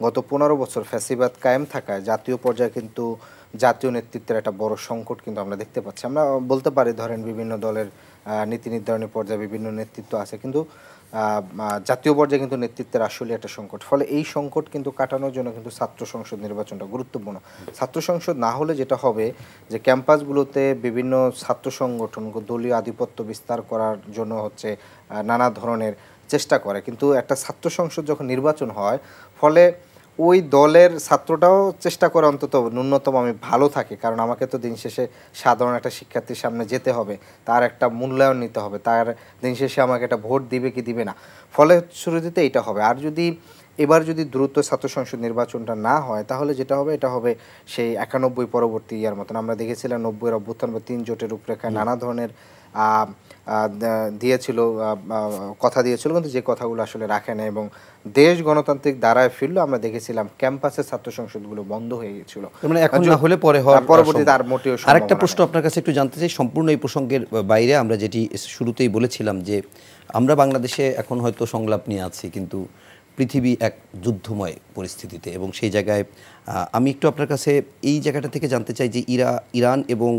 গত 15 বছর ফ্যাসিবাদ কায়েম থাকায় জাতীয় পর্যায়ে কিন্তু জাতীয় নেতৃত্বের একটা বড় সংকট কিন্তু আমরা দেখতে পাচ্ছি। আমরা বলতে পারি, ধরেন বিভিন্ন দলের নীতি নির্ধারণী পর্যায়ে বিভিন্ন নেতৃত্ব আছে, কিন্তু জাতীয় পর্যায়ে কিন্তু নেতৃত্বের আসলে একটা সংকট। ফলে এই সংকট কিন্তু কাটানোর জন্য কিন্তু ছাত্র সংসদ নির্বাচনটা গুরুত্বপূর্ণ। ছাত্র সংসদ না হলে যেটা হবে যে ক্যাম্পাসগুলোতে বিভিন্ন ছাত্র সংগঠন দলীয় আধিপত্য বিস্তার করার জন্য হচ্ছে নানা ধরনের চেষ্টা করে, কিন্তু একটা ছাত্র সংসদ যখন নির্বাচন হয়, ফলে ওই দলের ছাত্রটাও চেষ্টা করে অন্তত ন্যূনতম আমি ভালো থাকি, কারণ আমাকে তো দিন শেষে সাধারণ একটা শিক্ষার্থীর সামনে যেতে হবে, তার একটা মূল্যায়ন নিতে হবে, তার দিন শেষে আমাকে একটা ভোট দিবে কি দিবে না। ফলে শুরুতে এটা হবে। আর যদি এবার যদি দ্রুত ছাত্র সংসদ নির্বাচনটা না হয়, তাহলে যেটা হবে, এটা হবে সেই 91 পরবর্তী ইয়ার মতন। আমরা দেখেছিলাম 90-এর অভ্যুত্থান বা 3 জোটের রূপরেখায় নানা ধরনের দিয়েছিল, কথা দিয়েছিল, কিন্তু যে কথাগুলো আসলে রাখে না, এবং দেশ গণতান্ত্রিক দ্বারায় ফিরলো। আমরা দেখেছিলাম ক্যাম্পাসের ছাত্র সংসদগুলো বন্ধ হয়ে গিয়েছিল, মানে এখন না হলে পরে হওয়ার পরবর্তীতে আর মোটেও। আরেকটা প্রশ্ন আপনার কাছে একটু জানতে চাই, সম্পূর্ণ এই প্রসঙ্গের বাইরে। আমরা যেটি শুরুতেই বলেছিলাম যে আমরা বাংলাদেশে এখন হয়তো সংলাপ নিয়ে আছি, কিন্তু পৃথিবী এক যুদ্ধময় পরিস্থিতিতে, এবং সেই জায়গায় আমি একটু আপনার কাছে এই জায়গাটা থেকে জানতে চাই যে ইরান এবং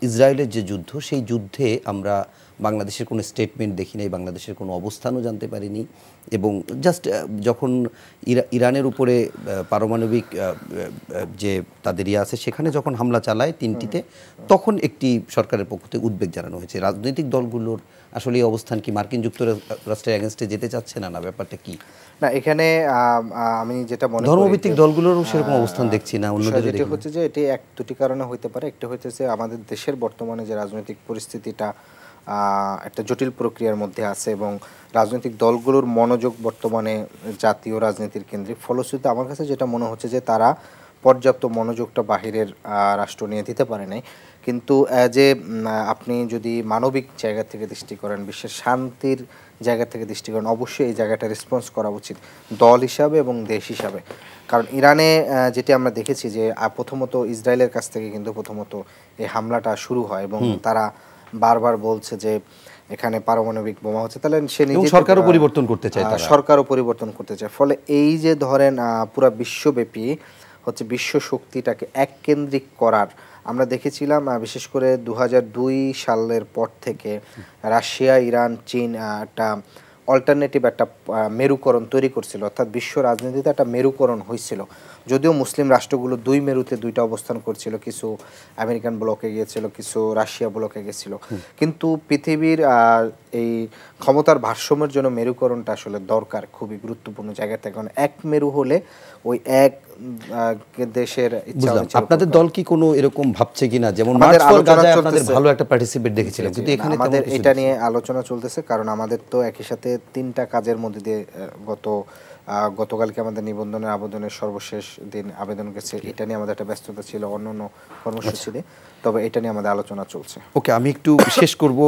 ইসরায়েলের যে যুদ্ধ, সেই যুদ্ধে আমরা বাংলাদেশের কোনো স্টেটমেন্ট দেখি নাই, বাংলাদেশের কোনো অবস্থানও জানতে পারিনি, এবং জাস্ট যখন ইরানের উপরে পারমাণবিক যে তাদের আছে সেখানে যখন হামলা চালায় 3টিতে, তখন একটি সরকারের পক্ষ থেকে উদ্বেগ জানানো হয়েছে। রাজনৈতিক দলগুলোর আসলে এই অবস্থান কি? মার্কিন যুক্তরাষ্ট্রের এগেনস্টে যেতে চাচ্ছে না, ব্যাপারটা কি? না, এখানে আমি যেটা মনে করি, ধর্মভিত্তিক দলগুলোরও সেরকম অবস্থান দেখছি না। অন্যদের যেটা হচ্ছে যে এটি এক দুটি কারণে হতে পারে। একটা হচ্ছে যে আমাদের দেশের বর্তমানে যে রাজনৈতিক পরিস্থিতিটা একটা জটিল প্রক্রিয়ার মধ্যে আছে, এবং রাজনৈতিক দলগুলোর মনোযোগ বর্তমানে জাতীয় রাজনীতির কেন্দ্রে। ফলশ্রুতিতে আমার কাছে যেটা মনে হচ্ছে যে তারা পর্যাপ্ত মনোযোগটা বাহিরের রাষ্ট্র নিয়ে দিতে পারে নাই। কিন্তু যে আপনি যদি মানবিক জায়গা থেকে দৃষ্টি করেন, বিশ্বের শান্তির জায়গা থেকে দৃষ্টি করেন, অবশ্যই এই জায়গাটা রেসপন্স করা উচিত দল হিসাবে এবং দেশ হিসাবে। কারণ ইরানে যেটি আমরা দেখেছি যে প্রথমত ইসরায়েলের কাছ থেকে কিন্তু প্রথমত এই হামলাটা শুরু হয়, এবং তারা বারবার বলছে যে এখানে পারমাণবিক বোমা হচ্ছে, তাহলে সে নিজে সরকারও পরিবর্তন করতে চায়, সরকারও পরিবর্তন করতে চায়। ফলে এই যে ধরেন পুরা বিশ্বব্যাপী হচ্ছে বিশ্ব শক্তিটাকে এককেন্দ্রিক করার, আমরা দেখেছিলাম বিশেষ করে 2002 সালের পর থেকে রাশিয়া, ইরান, চীন একটা অল্টারনেটিভ একটা মেরুকরণ তৈরি করছিল, অর্থাৎ বিশ্ব রাজনীতিতে একটা মেরুকরণ হয়েছিল। যদিও মুসলিম রাষ্ট্রগুলো 2 মেরুতে 2টা অবস্থান করছিল, কিছু আমেরিকান ব্লকে গিয়েছিল, কিছু রাশিয়া ব্লকে গেছিল, কিন্তু পৃথিবীর এই ক্ষমতার ভারসাম্যের জন্য মেরুকরণটা আসলে দরকার, খুবই গুরুত্বপূর্ণ জায়গা থেকে। কারণ এক মেরু হলে ওই এক দেশের ইচ্ছা। আপনাদের দল কি কোনো এরকম ভাবছে কিনা, যেমন আপনাদের ভালো একটা পার্টিসিপেট দেখেছিলাম, কিন্তু এখানে আমাদের এটা নিয়ে আলোচনা চলতেছে, কারণ আমাদের তো একই সাথে 3টা কাজের মধ্যে দিয়ে গত গতকালকে আমাদের নিবন্ধনের আবেদনের সর্বশেষ দিন আবেদন গেছে, এটা নিয়ে আমাদের একটা ব্যস্ততা ছিল অন্য অন্য কর্মসূচিতে, তবে এটা নিয়ে আমাদের আলোচনা চলছে। ওকে, আমি একটু শেষ করব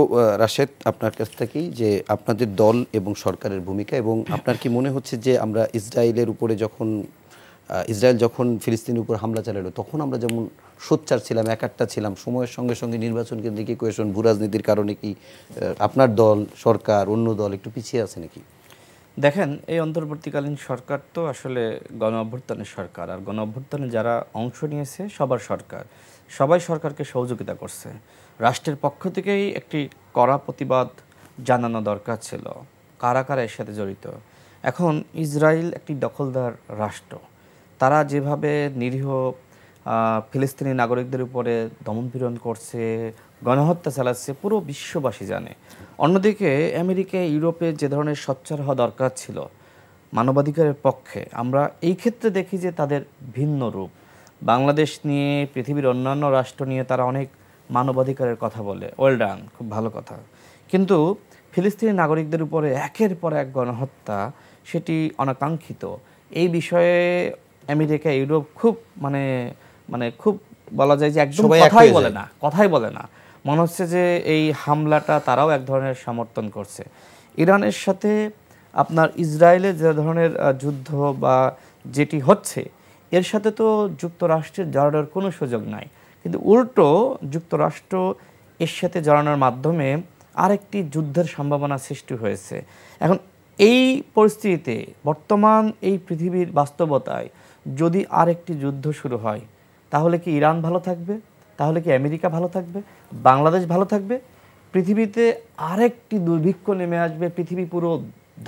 রাশেদ আপনার কাছ থেকেই, যে আপনাদের দল এবং সরকারের ভূমিকা, এবং আপনার কি মনে হচ্ছে যে আমরা ইসরায়েলের উপরে ইসরায়েল যখন ফিলিস্তিনের উপর হামলা চালালো তখন আমরা যেমন সোচ্চার ছিলাম, একাট্টা ছিলাম, সময়ের সঙ্গে সঙ্গে নির্বাচন কেন্দ্রিক ইকুয়েশন, ভূরাজনীতির কারণে কি আপনার দল, সরকার, অন্য দল একটু পিছিয়ে আছে নাকি? দেখেন, এই অন্তর্বর্তীকালীন সরকার তো আসলে গণ অভ্যুত্থানের সরকার, আর গণ অভ্যুত্থানে যারা অংশ নিয়েছে সবার সরকার, সবাই সরকারকে সহযোগিতা করছে। রাষ্ট্রের পক্ষ থেকেই একটি কড়া প্রতিবাদ জানানো দরকার ছিল, কারা কারা এর সাথে জড়িত। এখন ইসরায়েল একটি দখলদার রাষ্ট্র, তারা যেভাবে নিরীহ ফিলিস্তিনি নাগরিকদের উপরে দমনপীড়ন করছে, গণহত্যা চালাচ্ছে, পুরো বিশ্ববাসী জানে। অন্যদিকে আমেরিকা, ইউরোপে যে ধরনের সোচ্চার হওয়া দরকার ছিল মানবাধিকারের পক্ষে, আমরা এই ক্ষেত্রে দেখি যে তাদের ভিন্ন রূপ। বাংলাদেশ নিয়ে, পৃথিবীর অন্যান্য রাষ্ট্র নিয়ে তারা অনেক মানবাধিকারের কথা বলে, ওয়েল ডান, খুব ভালো কথা। কিন্তু ফিলিস্তিনি নাগরিকদের উপরে একের পর এক গণহত্যা, সেটি অনাকাঙ্ক্ষিত। এই বিষয়ে আমেরিকা, ইউরোপ খুব মানে খুব বলা যায় যে একদম কথাই বলে না। মনে হচ্ছে যে এই হামলাটা তারাও এক ধরনের সমর্থন করছে। ইরানের সাথে আপনার ইসরায়েলের যে ধরনের যুদ্ধ বা যেটি হচ্ছে, এর সাথে তো যুক্তরাষ্ট্রের জড়ানোর কোনো সুযোগ নাই, কিন্তু উল্টো যুক্তরাষ্ট্র এর সাথে জড়ানোর মাধ্যমে আরেকটি যুদ্ধের সম্ভাবনা সৃষ্টি হয়েছে। এখন এই পরিস্থিতিতে, বর্তমান এই পৃথিবীর বাস্তবতায় যদি আরেকটি যুদ্ধ শুরু হয়, তাহলে কি ইরান ভালো থাকবে? তাহলে কি আমেরিকা ভালো থাকবে? বাংলাদেশ ভালো থাকবে? পৃথিবীতে আরেকটি দুর্ভিক্ষ নেমে আসবে, পৃথিবী পুরো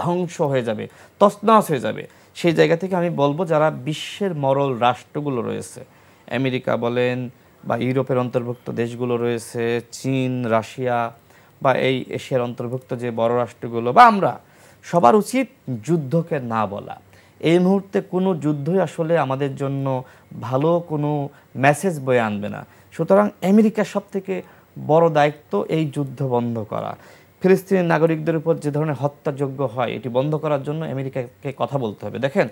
ধ্বংস হয়ে যাবে, তছনছ হয়ে যাবে। সেই জায়গা থেকে আমি বলবো, যারা বিশ্বের মরল রাষ্ট্রগুলো রয়েছে, আমেরিকা বলেন বা ইউরোপের অন্তর্ভুক্ত দেশগুলো রয়েছে, চীন, রাশিয়া বা এই এশিয়ার অন্তর্ভুক্ত যে বড় রাষ্ট্রগুলো বা আমরা, সবার উচিত যুদ্ধকে না বলা। এই মুহূর্তে কোনো যুদ্ধই আসলে আমাদের জন্য ভালো কোনো মেসেজ বয়ে আনবে না। সুতরাং আমেরিকার সবথেকে বড় দায়িত্ব এই যুদ্ধ বন্ধ করা। ফিলিস্তিনি নাগরিকদের উপর যে ধরনের হত্যাযোগ্য হয়, এটি বন্ধ করার জন্য আমেরিকাকে কথা বলতে হবে। দেখেন,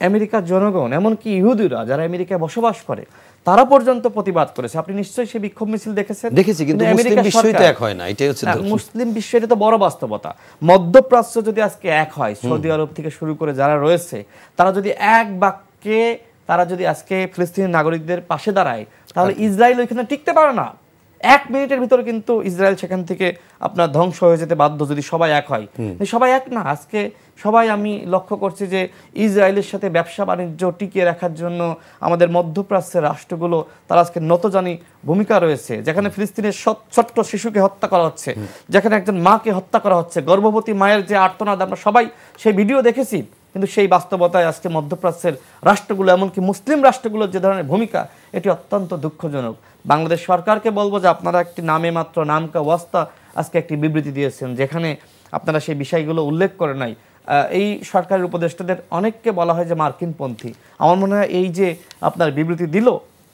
আমেরিকার জনগণ, এমনকি ইহুদিরা যারা আমেরিকায় বসবাস করে, তারা পর্যন্ত প্রতিবাদ করেছে। আপনি নিশ্চয়ই সেই বিক্ষোভ মিছিল দেখেছেন। দেখেছি, কিন্তু মুসলিম বিশ্বই তো এক হয় না, এটাই হচ্ছে মুসলিম বিশ্ব, এটা তো বড় বাস্তবতা। মধ্যপ্রাচ্য যদি আজকে এক হয়, সৌদি আরব থেকে শুরু করে যারা রয়েছে, তারা যদি এক বাক্যে তারা যদি আজকে ফিলিস্তিনি নাগরিকদের পাশে দাঁড়ায়, তাহলে ইসরায়েল ওইখানে টিকতে পারে না। 1 মিনিটের ভিতরে কিন্তু ইসরায়েল সেখান থেকে আপনার ধ্বংস হয়ে যেতে বাধ্য, যদি সবাই এক হয়। সবাই এক না। আজকে সবাই, আমি লক্ষ্য করছি যে ইসরায়েলের সাথে ব্যবসা বাণিজ্য টিকিয়ে রাখার জন্য আমাদের মধ্যপ্রাচ্যের রাষ্ট্রগুলো, তারা আজকে নতজানি ভূমিকা রয়েছে। যেখানে ফিলিস্তিনের ছোট্ট শিশুকে হত্যা করা হচ্ছে, যেখানে একজন মাকে হত্যা করা হচ্ছে, গর্ভবতী মায়ের যে আর্তনাদ, আমরা সবাই সেই ভিডিও দেখেছি। কিন্তু সেই বাস্তবতায় আজকে মধ্যপ্রাচ্যের রাষ্ট্রগুলো, এমনকি মুসলিম রাষ্ট্রগুলোর যে ধরনের ভূমিকা, এটি অত্যন্ত দুঃখজনক। বাংলাদেশ সরকারকে বলবো যে আপনারা একটি নামে মাত্র নামকা ওয়াস্তা আজকে একটি বিবৃতি দিয়েছেন, যেখানে আপনারা সেই বিষয়গুলো উল্লেখ করে নাই। এই সরকারের উপদেষ্টাদের অনেককে বলা হয় যে মার্কিনপন্থী। আমার মনে হয় এই যে আপনার বিবৃতি দিল,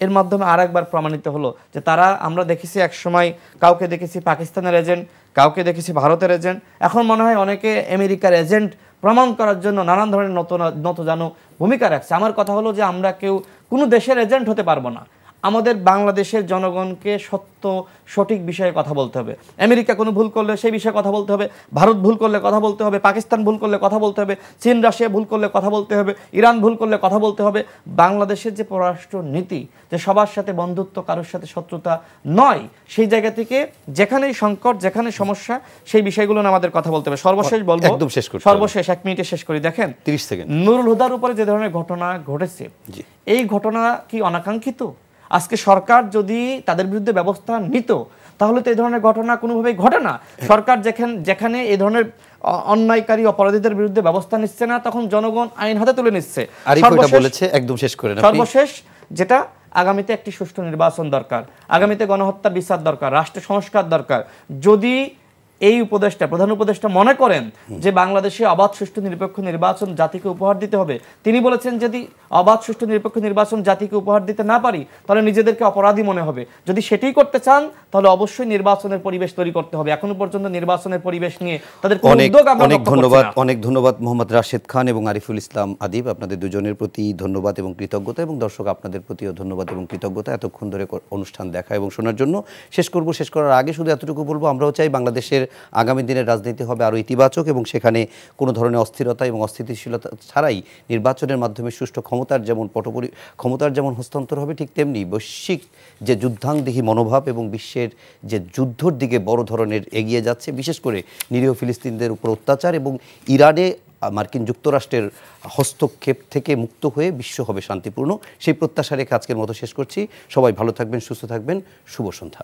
এর মাধ্যমে আর একবার প্রমাণিত হলো যে তারা, আমরা দেখেছি এক সময় কাউকে দেখেছি পাকিস্তানের এজেন্ট, কাউকে দেখেছি ভারতের এজেন্ট, এখন মনে হয় অনেকে আমেরিকার এজেন্ট প্রমাণ করার জন্য নানান ধরনের নতজানু ভূমিকা রাখছে। আমার কথা হলো যে আমরা কেউ কোনো দেশের এজেন্ট হতে পারবো না। আমাদের বাংলাদেশের জনগণকে সত্য সঠিক বিষয়ে কথা বলতে হবে। আমেরিকা কোনো ভুল করলে সেই বিষয়ে কথা বলতে হবে, ভারত ভুল করলে কথা বলতে হবে, পাকিস্তান ভুল করলে কথা বলতে হবে, চীন রাশিয়া ভুল করলে কথা বলতে হবে, ইরান ভুল করলে কথা বলতে হবে। বাংলাদেশের যে পররাষ্ট্র নীতি, যে সবার সাথে বন্ধুত্ব, কারোর সাথে শত্রুতা নয়, সেই জায়গা থেকে যেখানেই সংকট, যেখানে সমস্যা, সেই বিষয়গুলো নিয়ে আমাদের কথা বলতে হবে। সর্বশেষ বলবো, একদম শেষ করি, সর্বশেষ 1 মিনিটে শেষ করি। দেখেন, 30 সেকেন্ড, নুরুল হুদার উপরে যে ধরনের ঘটনা ঘটেছে, এই ঘটনা কি অনাকাঙ্ক্ষিত? আজকে সরকার যদি তাদের বিরুদ্ধে ব্যবস্থা নিত, তাহলে তো এই ধরনের ঘটনা কোনোভাবেই ঘটে না। সরকার যেখানে এই ধরনের অন্যায়কারী অপরাধীদের বিরুদ্ধে ব্যবস্থা নিচ্ছে না, তখন জনগণ আইন হাতে তুলে নিচ্ছে। সর্বশেষ যেটা, আগামীতে একটি সুষ্ঠু নির্বাচন দরকার, আগামীতে গণহত্যা বিচার দরকার, রাষ্ট্র সংস্কার দরকার। যদি এই উপদেষ্টা প্রধান উপদেষ্টা মনে করেন যে বাংলাদেশে অবাধ সুষ্ঠু নিরপেক্ষ নির্বাচন জাতিকে উপহার দিতে হবে, তিনি বলেছেন যদি অবাধ সুষ্ঠু নিরপেক্ষ নির্বাচন জাতিকে উপহার দিতে না পারি তাহলে নিজেদেরকে অপরাধী মনে হবে। যদি সেটাই করতে চান তাহলে অবশ্যই নির্বাচনের পরিবেশ তৈরি করতে হবে। এখনো পর্যন্ত নির্বাচনের পরিবেশ নিয়ে তাদের কোনো উদ্যোগ আমরা অনেক লক্ষ্য করছি ধন্যবাদ, না। অনেক ধন্যবাদ মোহাম্মদ রাশেদ খান এবং আরিফুল ইসলাম আদিব, আপনাদের দুজনের প্রতি ধন্যবাদ এবং কৃতজ্ঞতা, এবং দর্শক আপনাদের প্রতিও ধন্যবাদ এবং কৃতজ্ঞতা এতক্ষণ ধরে অনুষ্ঠান দেখা এবং শোনার জন্য। শেষ করার আগে শুধু এতটুকু বলবো, আমরাও চাই বাংলাদেশের আগামী দিনের রাজনীতি হবে আরও ইতিবাচক এবং সেখানে কোনো ধরনের অস্থিরতা এবং অস্থিতিশীলতা ছাড়াই নির্বাচনের মাধ্যমে সুষ্ঠু ক্ষমতার যেমন হস্তান্তর হবে, ঠিক তেমনি বৈশ্বিক যে যুদ্ধাঙ্গদেহী মনোভাব এবং বিশ্বের যে যুদ্ধর দিকে বড় ধরনের এগিয়ে যাচ্ছে, বিশেষ করে নিরীহ ফিলিস্তিনদের উপর অত্যাচার এবং ইরানে মার্কিন যুক্তরাষ্ট্রের হস্তক্ষেপ থেকে মুক্ত হয়ে বিশ্ব হবে শান্তিপূর্ণ, সেই প্রত্যাশা রেখে আজকের মতো শেষ করছি। সবাই ভালো থাকবেন, সুস্থ থাকবেন, শুভ সন্ধ্যা।